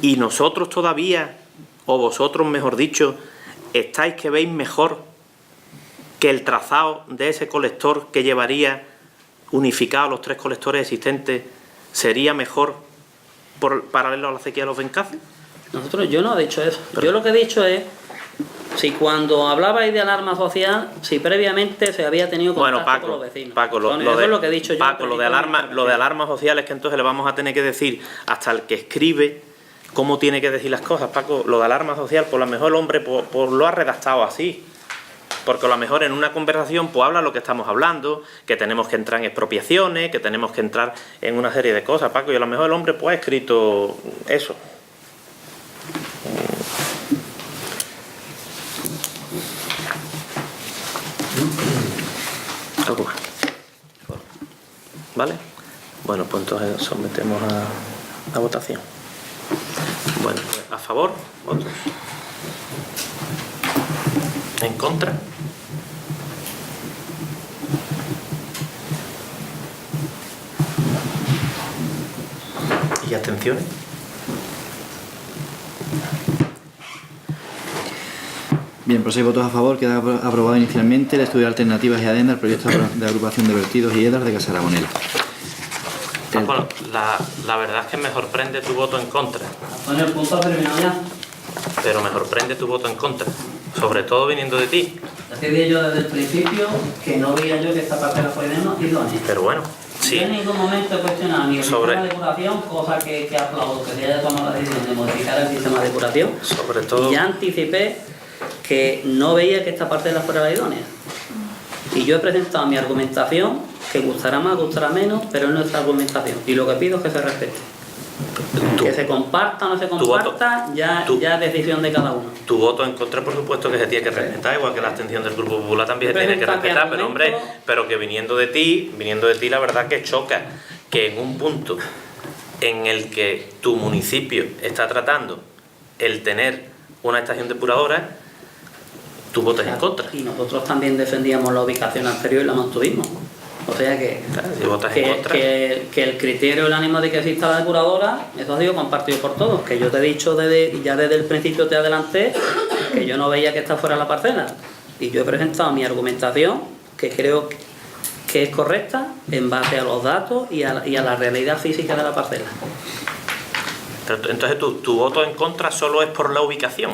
Y nosotros todavía, o vosotros mejor dicho, estáis que veis mejor que el trazado de ese colector que llevaría unificado los 3 colectores existentes sería mejor por paralelo a la acequia de los Bencazos. Yo no he dicho eso. Yo lo que he dicho es si cuando hablabais de alarma social, si previamente se había tenido contacto con los vecinos. Paco, eso es lo que he dicho yo. Paco, lo de alarma social es que entonces le vamos a tener que decir hasta el que escribe cómo tiene que decir las cosas. Paco, lo de alarma social, por lo mejor el hombre lo ha redactado así. Porque a lo mejor en una conversación pues habla lo que estamos hablando, que tenemos que entrar en expropiaciones, que tenemos que entrar en una serie de cosas, Paco, y a lo mejor el hombre pues ha escrito eso. Algo más. ¿Vale? Bueno, pues entonces sometemos a votación. Bueno, pues, ¿a favor? ¿Otros? ¿En contra? ¿Y abstenciones? Bien, por 6 votos a favor, queda aprobado inicialmente el estudio de alternativas y adenda al proyecto de agrupación de vertidos y EDAR de Casa Aragonela. Bueno, la verdad es que me sorprende tu voto en contra. Antonio, el punto ha terminado ya. Pero me sorprende tu voto en contra, sobre todo viniendo de ti. Decidí yo desde el principio que no veía yo que esta parte de la idónea. Pero bueno, sí. Yo en ningún momento he cuestionado ni el Sobre- sistema de depuración, cosa que aplaudo, que se haya tomado la decisión de modificar el sistema de depuración. Sobre todo... Y ya anticipé que no veía que esta parte fuera la idónea. Y yo he presentado mi argumentación, que gustará más, gustará menos, pero es nuestra argumentación. Y lo que pido es que se respete. Que se comparta o no se comparta, ya es decisión de cada uno. Tu voto en contra, por supuesto, que se tiene que respetar, igual que la abstención del Grupo Popular también se tiene que Presenta mi respetar, pero hombre, argumento. pero que viniendo de ti, la verdad que choca que en un punto en el que tu municipio está tratando el tener una estación depuradora, tú votas en contra. Y nosotros también defendíamos la ubicación anterior y la mantuvimos. O sea que, Claro, si votas en contra. que el criterio, el ánimo de que exista la depuradora, eso ha sido compartido por todos. Que yo te he dicho ya desde el principio, te adelanté, que yo no veía que esta fuera la parcela. Y yo he presentado mi argumentación, que creo que es correcta, en base a los datos y a la realidad física de la parcela. Entonces tu voto en contra solo es por la ubicación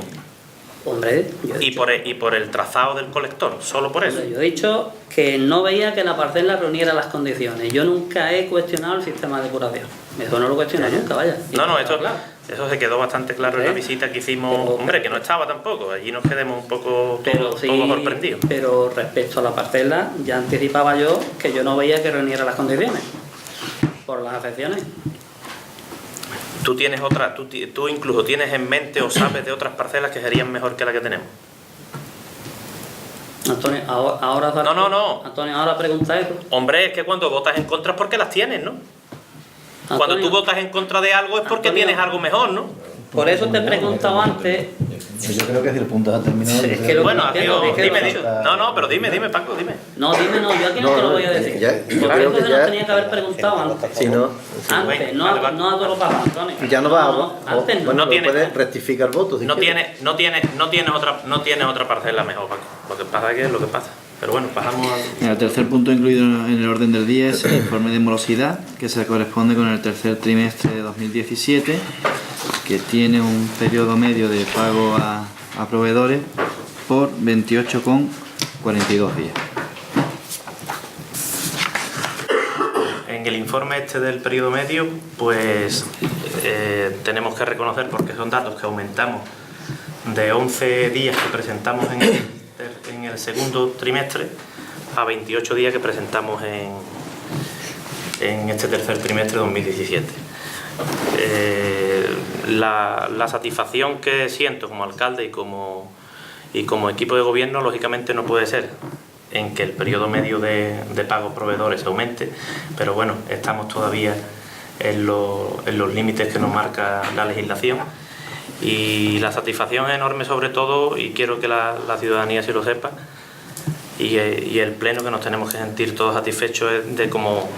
Hombre, yo he y dicho- por el trazado del colector, solo por eso. Hombre, yo he dicho que no veía que la parcela reuniera las condiciones. Yo nunca he cuestionado el sistema de depuración. Eso no lo cuestioné nunca, vaya. Y No, está eso, claro. eso se quedó bastante claro en la visita que hicimos. Pero- Hombre, que no estaba tampoco. Allí nos quedamos un poco Pero todos sí, sorprendidos. pero respecto a la parcela, ya anticipaba yo que yo no veía que reuniera las condiciones. Por las afecciones. Tú tienes otra, tú incluso tienes en mente o sabes de otras parcelas que serían mejor que la que tenemos. Antonio, ahora No. Antonio, ahora pregunta eso. Hombre, es que cuando votas en contra es porque las tienes, ¿no? Cuando Antonio, tú votas en contra de algo es porque Antonio. tienes algo mejor, ¿no? Por eso te he preguntado antes. Yo creo que si el punto ha terminado... Es que lo Bueno, que aquí, entiendo, es que dime, lo he dime. dicho. No, pero dime, Paco, dime. No, dime, no, yo aquí no te lo voy a decir. yo Porque creo eso que se ya- nos tenía que haber preguntado antes. Si no... Antes, Venga, no, vale, vale. no a todo lo pasado, Antonio. Ya no va a... Antes no. Bueno, No tiene- puedes rectificar votos. si No quieres. tienes otra parcela mejor, Paco. Lo que pasa es lo que pasa. Pero bueno, pasamos al... El tercer punto incluido en el orden del día es el informe de morosidad, que se corresponde con el tercer trimestre de 2017, que tiene un periodo medio de pago a proveedores por 28,42 días. En el informe este del periodo medio, pues tenemos que reconocer, porque son datos que aumentamos de 11 días que presentamos en el segundo trimestre a 28 días que presentamos en este tercer trimestre de 2017. La satisfacción que siento como alcalde y como equipo de gobierno, lógicamente no puede ser en que el periodo medio de pagos proveedores aumente, pero bueno, estamos todavía en los límites que nos marca la legislación, y la satisfacción es enorme, sobre todo, y quiero que la ciudadanía sí lo sepa, y el pleno, que nos tenemos que sentir todos satisfechos de cómo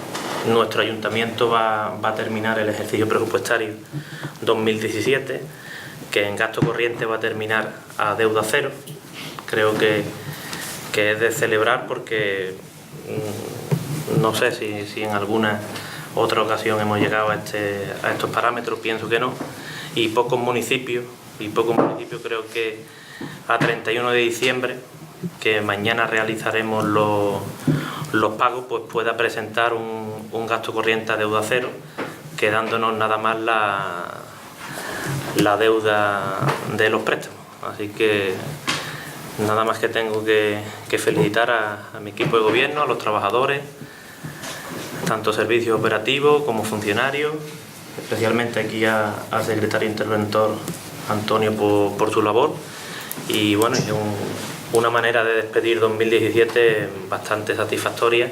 nuestro ayuntamiento va a terminar el ejercicio presupuestario 2017, que en gasto corriente va a terminar a deuda cero. Creo que es de celebrar, porque no sé si en alguna otra ocasión hemos llegado a estos parámetros, pienso que no, y pocos municipios creo que a 31 de diciembre, que mañana realizaremos los pagos, pues pueda presentar un gasto corriente a deuda cero, quedándonos nada más la deuda de los préstamos. Así que nada más que tengo que felicitar a mi equipo de gobierno, a los trabajadores, tanto servicios operativos como funcionarios, especialmente aquí al secretario interventor Antonio por su labor, y bueno, es una manera de despedir 2017 bastante satisfactoria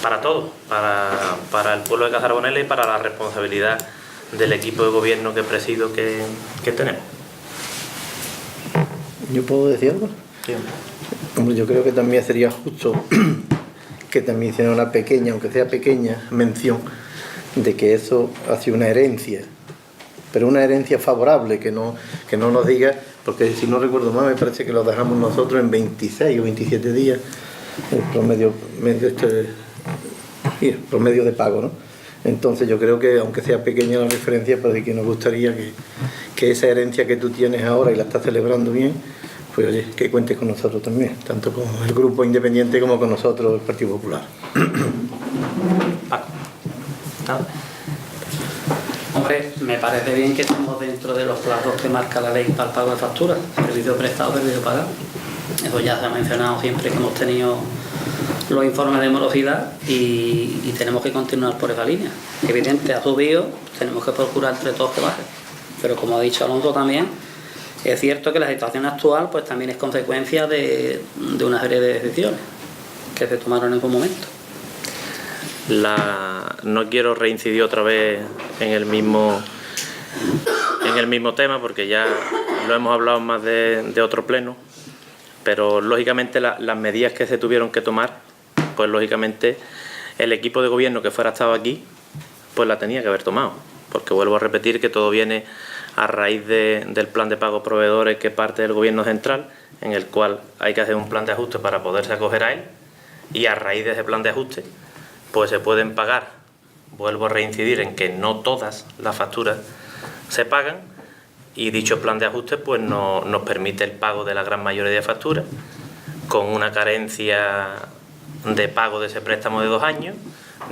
para todos, para el pueblo de Cazarbonela y para la responsabilidad del equipo de gobierno que presido que tenemos. ¿Yo puedo decir algo? Sí. Hombre, yo creo que también sería justo que también hiciera una pequeña, aunque sea pequeña, mención de que eso ha sido una herencia, pero una herencia favorable, que no nos diga, porque si no recuerdo mal, me parece que lo dejamos nosotros en 26 o 27 días, el promedio de pago, ¿no? Entonces yo creo que, aunque sea pequeña la referencia, pero de que nos gustaría que esa herencia que tú tienes ahora y la estás celebrando bien, pues oye, que cuentes con nosotros también, tanto con el grupo independiente como con nosotros, el Partido Popular. Paco. ¿Nada? Hombre, me parece bien que estemos dentro de los plazos que marca la ley para el pago de facturas, servicio prestado, servicio pagado. Eso ya se ha mencionado siempre que hemos tenido los informes de morosidad, y tenemos que continuar por esa línea. Evidente, ha subido, tenemos que procurar entre todos que baje. Pero como ha dicho Alonso también, es cierto que la situación actual pues también es consecuencia de una serie de decisiones que se tomaron en su momento. No quiero reincidir otra vez en el mismo tema, porque ya lo hemos hablado más de otro pleno, Pero lógicamente las medidas que se tuvieron que tomar, pues lógicamente el equipo de gobierno que fuera estado aquí, pues la tenía que haber tomado. Porque vuelvo a repetir que todo viene a raíz del plan de pago proveedores que parte del gobierno central, en el cual hay que hacer un plan de ajuste para poderse acoger a él, y a raíz de ese plan de ajuste pues se pueden pagar. Vuelvo a reincidir en que no todas las facturas se pagan, y dicho plan de ajuste pues nos permite el pago de la gran mayoría de facturas, con una carencia de pago de ese préstamo de 2 años.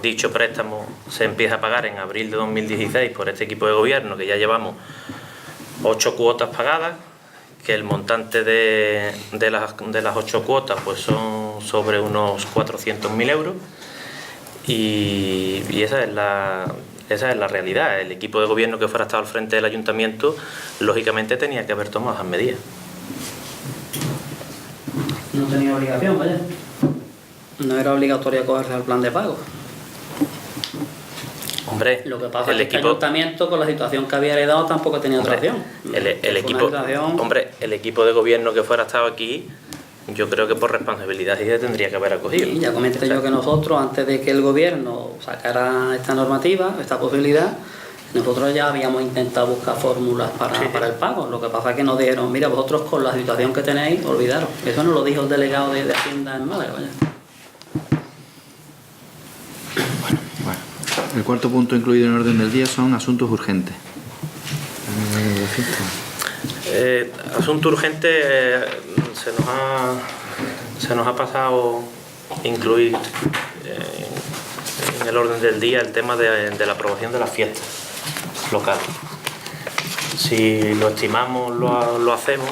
Dicho préstamo se empieza a pagar en abril de 2016 por este equipo de gobierno, que ya llevamos 8 cuotas pagadas, que el montante de las 8 cuotas pues son sobre unos 400.000 euros, y esa es la realidad. El equipo de gobierno que fuera estado al frente del ayuntamiento, lógicamente tenía que haber tomado esas medidas. No tenía obligación, vaya. No era obligatorio acogerse al plan de pago. Hombre, Lo que pasa es que el ayuntamiento, con la situación que había heredado, tampoco tenía otra opción. El equipo de gobierno que fuera estado aquí, yo creo que por responsabilidad sí se tendría que haber acogido. Sí, ya comenté yo que nosotros, antes de que el gobierno sacara esta normativa, esta posibilidad, nosotros ya habíamos intentado buscar fórmulas para el pago. Lo que pasa es que nos dijeron, mira, vosotros con la situación que tenéis, olvidaros. Eso nos lo dijo el delegado de Hacienda en Málaga, vaya. El cuarto punto incluido en el orden del día son asuntos urgentes. Asunto urgente, se nos ha pasado incluir en el orden del día el tema de la aprobación de las fiestas locales. Si lo estimamos, lo hacemos,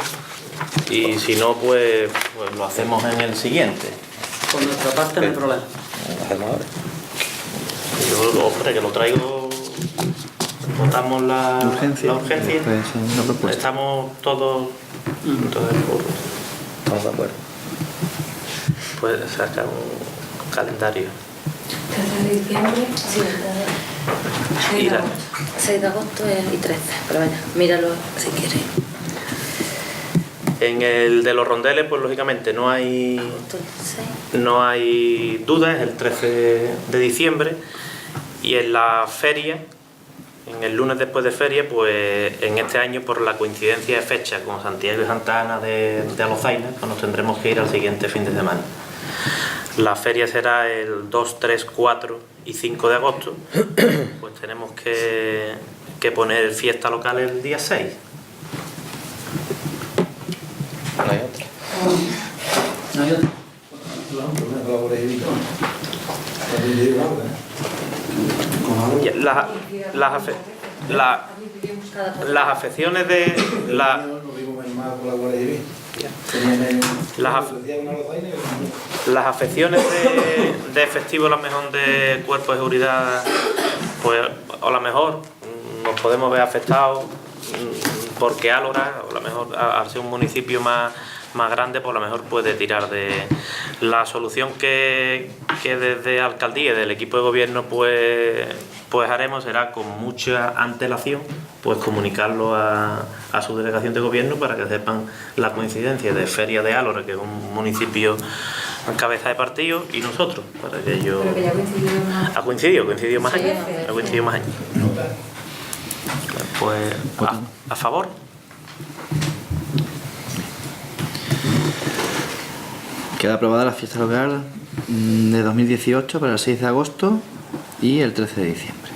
y si no, pues lo hacemos en el siguiente. Por nuestra parte no hay problema. Lo hacemos ahora. Yo, hombre, que lo traigo, votamos la urgencia. Pues, Estamos todos de acuerdo. Estamos de acuerdo. Puedes sacar un calendario. 13 de diciembre, sí, 6 de agosto y 13, pero vaya, míralo si quieres. En el de los rondeles, pues lógicamente no hay duda, es el 13 de diciembre. Y en la feria, en el lunes después de feria, pues en este año, por la coincidencia de fecha con Santiago y Santa Ana de Alozaina, pues nos tendremos que ir al siguiente fin de semana. La feria será el 2, 3, 4 y 5 de agosto. Pues tenemos que poner fiesta local el día 6. No hay otra. No hay otra. Las afecciones de las afecciones de efectivo, a lo mejor de cuerpo de seguridad, pues a lo mejor nos podemos ver afectados porque Álora, a lo mejor al ser un municipio más grande, pues a lo mejor puede tirar de la solución que desde alcaldía y del equipo de gobierno pues haremos, será con mucha antelación pues comunicarlo a su delegación de gobierno para que sepan la coincidencia de Feria de Álora, que es un municipio en cabeza de partido, y nosotros, para que ellos... Pero que ya ha coincidido más años. Ha coincidido más años. Pues a favor. Queda aprobada la fiesta local de 2018 para el 6 de agosto y el 13 de diciembre.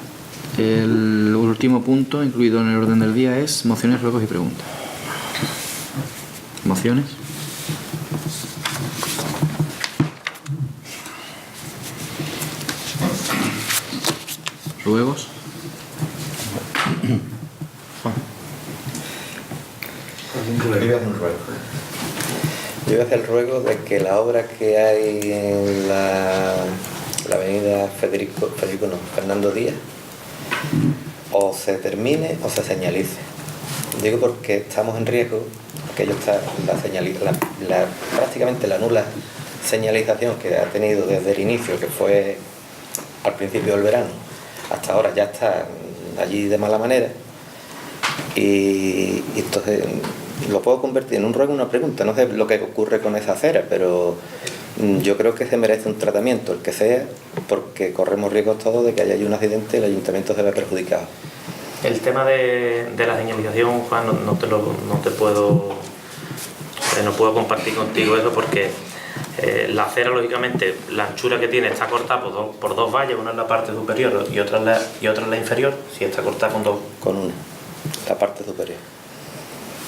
El último punto incluido en el orden del día es mociones, ruegos y preguntas. ¿Mociones? ¿Ruegos? Juan. Yo voy a hacer el ruego de que la obra que hay en la avenida Fernando Díaz o se termine o se señalice. Digo porque estamos en riesgo, que prácticamente la nula señalización que ha tenido desde el inicio, que fue al principio del verano, hasta ahora ya está allí de mala manera, y entonces lo puedo convertir en un ruego, una pregunta. No sé lo que ocurre con esa acera, pero yo creo que se merece un tratamiento, el que sea, porque corremos riesgos todos de que haya un accidente y el ayuntamiento se vea perjudicado. El tema de la señalización, Juan, no puedo compartir contigo eso porque la acera, lógicamente, la anchura que tiene está cortada por dos vallas, una en la parte superior y otra en la inferior. Si está cortada con una, la parte superior.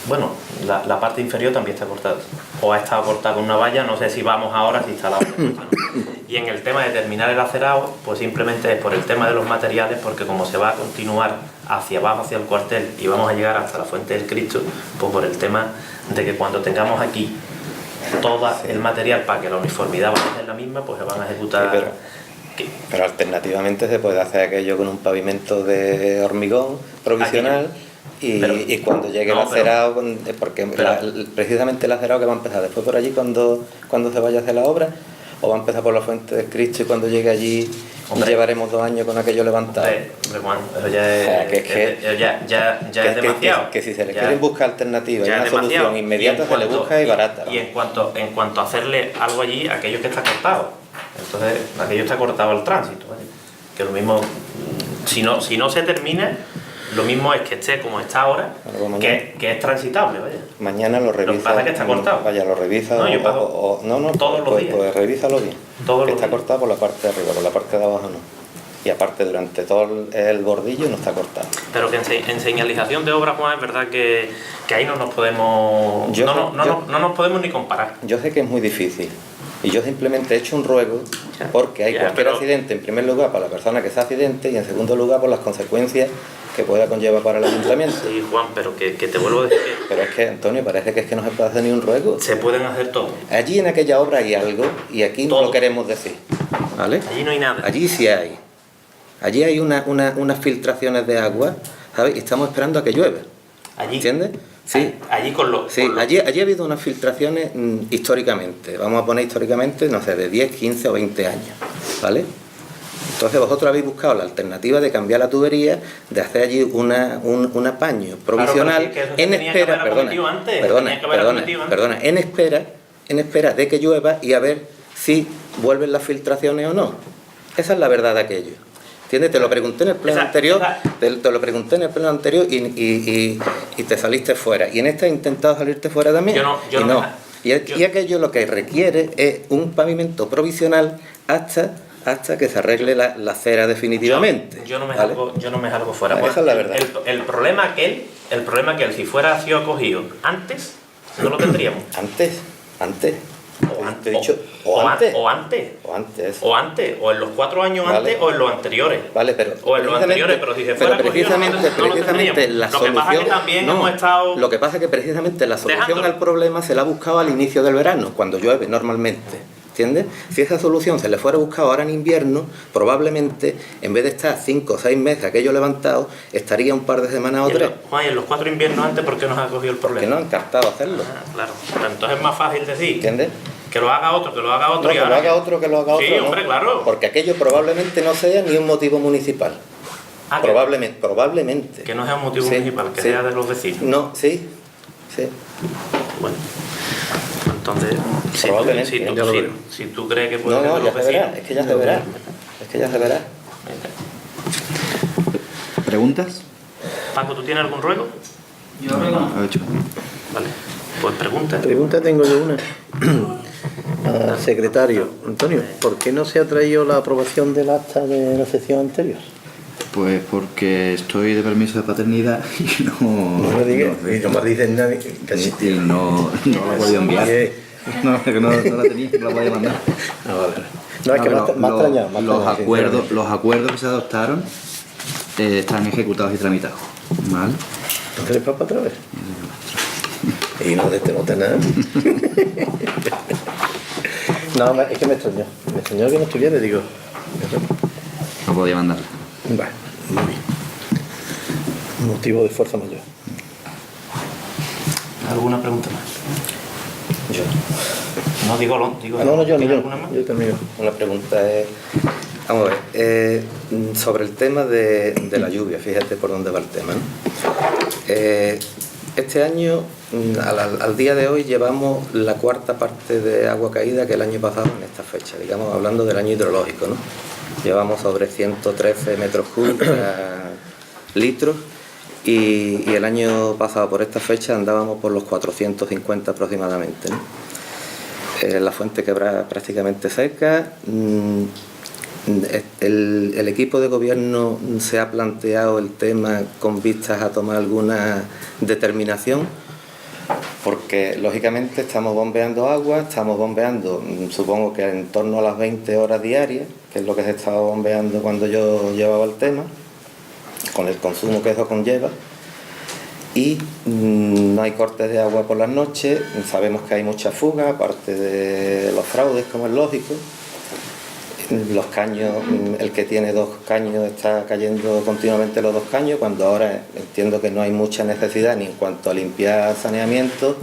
Bueno, la parte inferior también está cortada. O ha estado cortada con una valla, no sé si vamos ahora, si está la valla cortada, ¿no? Y en el tema de terminar el acerado, pues simplemente es por el tema de los materiales, porque como se va a continuar hacia abajo, hacia el cuartel, y vamos a llegar hasta la Fuente del Cristo, pues por el tema de que cuando tengamos aquí todo el material para que la uniformidad vaya a ser la misma, pues se van a ejecutar. Sí, pero alternativamente se puede hacer aquello con un pavimento de hormigón provisional. Y cuando llegue el acerado, porque precisamente el acerado que va a empezar después por allí cuando se vaya a hacer la obra, o va a empezar por la Fuente de Cristo y cuando llegue allí llevaremos 2 años con aquello levantado. Juan, eso ya es demasiado. Que si se le quieren buscar alternativas y una solución inmediata se le busca y barata. Y en cuanto a hacerle algo allí, aquello que está cortado. Entonces, aquello está cortado al tránsito, ¿vale? Que lo mismo, si no se termina, lo mismo es que esté como está ahora, que es transitable, vaya. Mañana lo revisa. Lo que pasa es que está cortado. Vaya, lo revisa. No, todos los días. Pues revísalo bien. Todos que los está días. cortado por la parte de arriba, por la parte de abajo no. Y aparte durante todo el bordillo no está cortado. Pero que en señalización de obras, Juan, es verdad que ahí no nos podemos no nos podemos ni comparar. Yo sé que es muy difícil. Y yo simplemente he hecho un ruego porque hay cualquier accidente, en primer lugar, para la persona que se accidente y en segundo lugar por las consecuencias que pueda conllevar para el ayuntamiento. Sí, Juan, pero que te vuelvo a decir que... Pero es que, Antonio, parece que no se puede hacer ni un ruego. Se pueden hacer todo. Allí en aquella obra hay algo y aquí todo. No lo queremos decir. ¿Vale? Allí no hay nada. Allí sí hay. Allí hay unas filtraciones de agua, ¿sabes? Y estamos esperando a que llueva. Allí. ¿Entiendes? Sí. Allí con los... Sí, allí ha habido unas filtraciones históricamente, vamos a poner históricamente, no sé, de 10, 15 o 20 años, ¿vale? Entonces vosotros habéis buscado la alternativa de cambiar la tubería, de hacer allí un apaño provisional, claro, en espera, perdona, en espera de que llueva y a ver si vuelven las filtraciones o no. Esa es la verdad de aquello. ¿Entiendes? Te lo pregunté en el pleno anterior, te lo pregunté en el pleno anterior y te saliste fuera. Y en esta he intentado salirte fuera también. Y aquello lo que requiere es un pavimento provisional hasta que se arregle la acera definitivamente. Yo no me salgo fuera. Esa es la verdad. El problema que si fuera sido acogido antes, no lo tendríamos. Antes. O en los 4 años antes o en los anteriores. Vale, pero si se fuera precisamente la solución. Lo que pasa es que también hemos estado. Lo que pasa es que precisamente la solución al problema se la ha buscado al inicio del verano, cuando llueve normalmente. ¿Entiendes? Si esa solución se le fuera buscado ahora en invierno, probablemente en vez de estar 5 o 6 meses aquello levantado, estaría un par de semanas o 3. Juan, y en los 4 inviernos antes, ¿por qué nos ha cogido el problema? Porque no ha encartado hacerlo. Claro. Pero entonces es más fácil decir. ¿Entiendes? Que lo haga otro. No, que lo haga otro. Sí, hombre, no. claro. Porque aquello probablemente no sea ni un motivo municipal. Probablemente. Que no sea un motivo municipal, que sea de los vecinos. No, sí. Bueno, entonces, si tú crees que puede ser de los vecinos... Es que ya se verá. ¿Preguntas? Paco, ¿tú tienes algún ruego? Yo ruego no. Vale, pues pregunta. Pregunta tengo yo una. Al secretario. Antonio, ¿por qué no se ha traído la aprobación del acta de la sesión anterior? Pues porque estoy de permiso de paternidad y no me digas, y no me dices nadie. Y no la he podido enviar. No la tenía, no la podía mandar. No, es que me ha extrañado. Los acuerdos que se adoptaron están ejecutados y tramitados. ¿Vale? ¿Entonces para otra vez? Y no te nota nada. No, es que me extrañó. Me extrañó que no estuviera, digo. No podía mandarla. Vale, muy bien. Motivo de fuerza mayor. ¿Alguna pregunta más? Yo. No, digo. Yo ¿Alguna más? Yo también. Una pregunta es... Vamos a ver, sobre el tema de la lluvia, fíjate por dónde va el tema, ¿no? Este año, al día de hoy, llevamos la cuarta parte de agua caída que el año pasado en esta fecha, digamos, hablando del año hidrológico, ¿no? Llevamos sobre 113 metros cúbicos, litros, y el año pasado por esta fecha andábamos por los 450 aproximadamente, ¿no? La fuente quebrada prácticamente seca. El equipo de gobierno se ha planteado el tema con vistas a tomar alguna determinación, porque lógicamente estamos bombeando agua, estamos bombeando, supongo que en torno a las 20 horas diarias, que es lo que se estaba bombeando cuando yo llevaba el tema, con el consumo que eso conlleva, y no hay cortes de agua por las noches. Sabemos que hay mucha fuga, aparte de los fraudes, como es lógico. Los caños, el que tiene 2 caños está cayendo continuamente los 2 caños, cuando ahora entiendo que no hay mucha necesidad ni en cuanto a limpiar saneamiento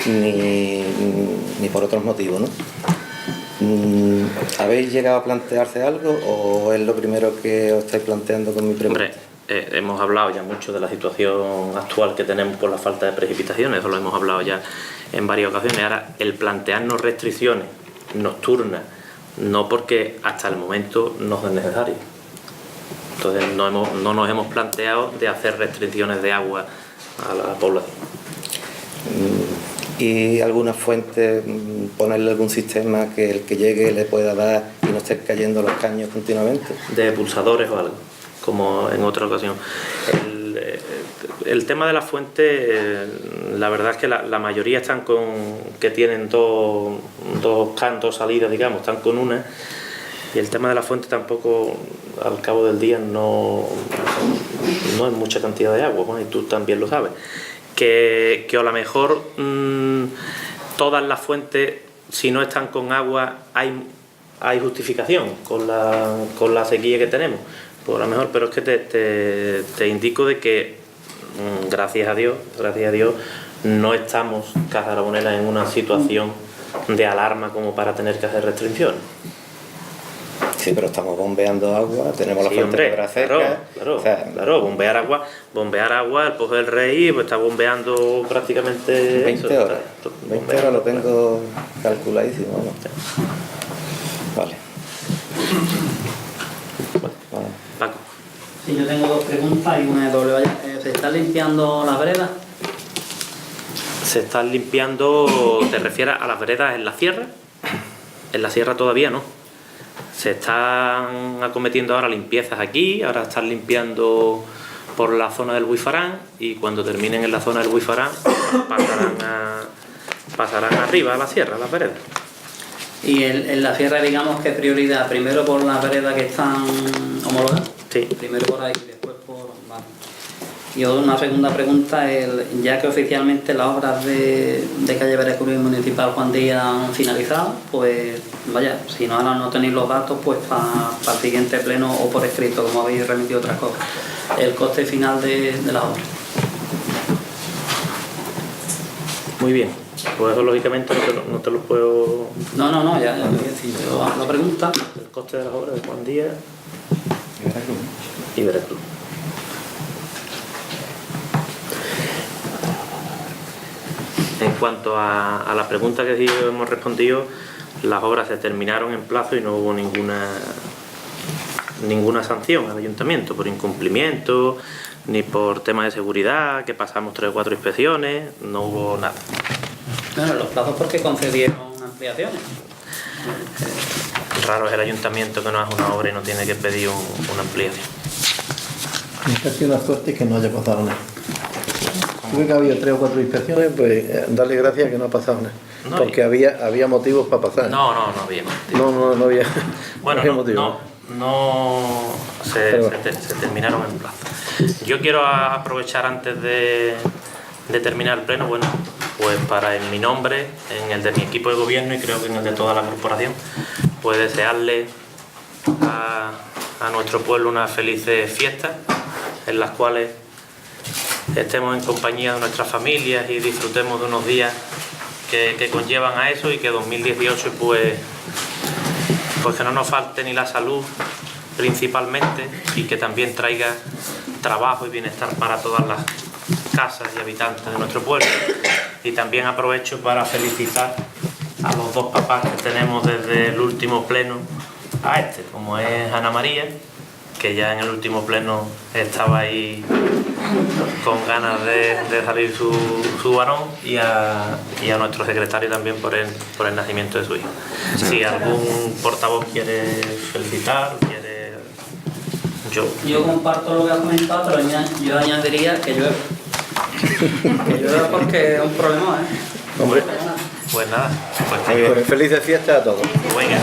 ni por otros motivos, ¿no? ¿Habéis llegado a plantearse algo o es lo primero que os estáis planteando con mi pregunta? Hombre, hemos hablado ya mucho de la situación actual que tenemos por la falta de precipitaciones, eso lo hemos hablado ya en varias ocasiones. Ahora, el plantearnos restricciones nocturnas, no porque hasta el momento no es necesario. Entonces no nos hemos planteado de hacer restricciones de agua a la población. ¿Y alguna fuente, ponerle algún sistema que el que llegue le pueda dar y no esté cayendo los caños continuamente? De pulsadores o algo, como en otra ocasión. El tema de las fuentes, la verdad es que la mayoría están que tienen dos salidas, digamos, están con una, y el tema de la fuente tampoco, al cabo del día, no es mucha cantidad de agua, bueno, y tú también lo sabes. Que a lo mejor todas las fuentes, si no están con agua, hay justificación con la sequía que tenemos, pues a lo mejor, pero es que te indico de que gracias a Dios, no estamos, Caja Aragonesa, en una situación de alarma como para tener que hacer restricciones. Sí, pero estamos bombeando agua, tenemos la fuente quebrada seca. Claro, bombear agua, el Pozo del Rey pues está bombeando prácticamente 20 horas. 20 horas lo tengo calculadísimo, vamos. Vale. Paco. Sí, yo tengo 2 preguntas y una de doble valla. ¿Se están limpiando las veredas? Se están limpiando, ¿te refieres a las veredas en la sierra? En la sierra todavía no. Se están acometiendo ahora limpiezas aquí, ahora están limpiando por la zona del Buifarán, y cuando terminen en la zona del Buifarán pasarán arriba a la sierra, a las veredas. Y en la sierra, digamos, ¿qué prioridad? ¿Primero por las veredas que están homologadas? Sí. Primero por ahí y después por... Vale. Y una segunda pregunta, ya que oficialmente las obras de calle Veracruz y Municipal Juan Díaz han finalizado, pues vaya, si no ahora no tenéis los datos, pues para el siguiente pleno o por escrito, como habéis remitido otras cosas, el coste final de las obras. Muy bien, pues eso lógicamente no te lo puedo... No, ya yo hago la pregunta. El coste de las obras de Juan Díaz y Veracruz. En cuanto a la pregunta que sí hemos respondido, las obras se terminaron en plazo y no hubo ninguna sanción al ayuntamiento por incumplimiento ni por temas de seguridad, que pasamos 3 o 4 inspecciones, no hubo nada. Bueno, los plazos porque concedieron ampliaciones. Raro es el ayuntamiento que no hace una obra y no tiene que pedir una ampliación. Es que ha sido una suerte que no haya pasado nada. Tuve que había 3 o 4 inspecciones, pues darle gracias que no ha pasado nada. No, porque había motivos para pasar. No había motivos. No había, bueno, no había motivos. Se terminaron en plazo. Yo quiero aprovechar antes de terminar el pleno, bueno, pues para en mi nombre, en el de mi equipo de gobierno y creo que en el de toda la corporación, pues desearle a nuestro pueblo unas felices fiestas en las cuales estemos en compañía de nuestras familias y disfrutemos de unos días que conllevan a eso, y que 2018 pues que no nos falte ni la salud principalmente, y que también traiga trabajo y bienestar para todas las casas y habitantes de nuestro pueblo. Y también aprovecho para felicitar a los dos papás que tenemos desde el último pleno a este, como es Ana María, que ya en el último pleno estaba ahí con ganas de salir su varón, y a nuestro secretario también por el nacimiento de su hijo. Si algún portavoz quiere felicitar, Yo comparto lo que has comentado, pero yo añadiría que llueve. Que llueve porque es un problema, Hombre, pues nada, felices fiestas a todos. venga.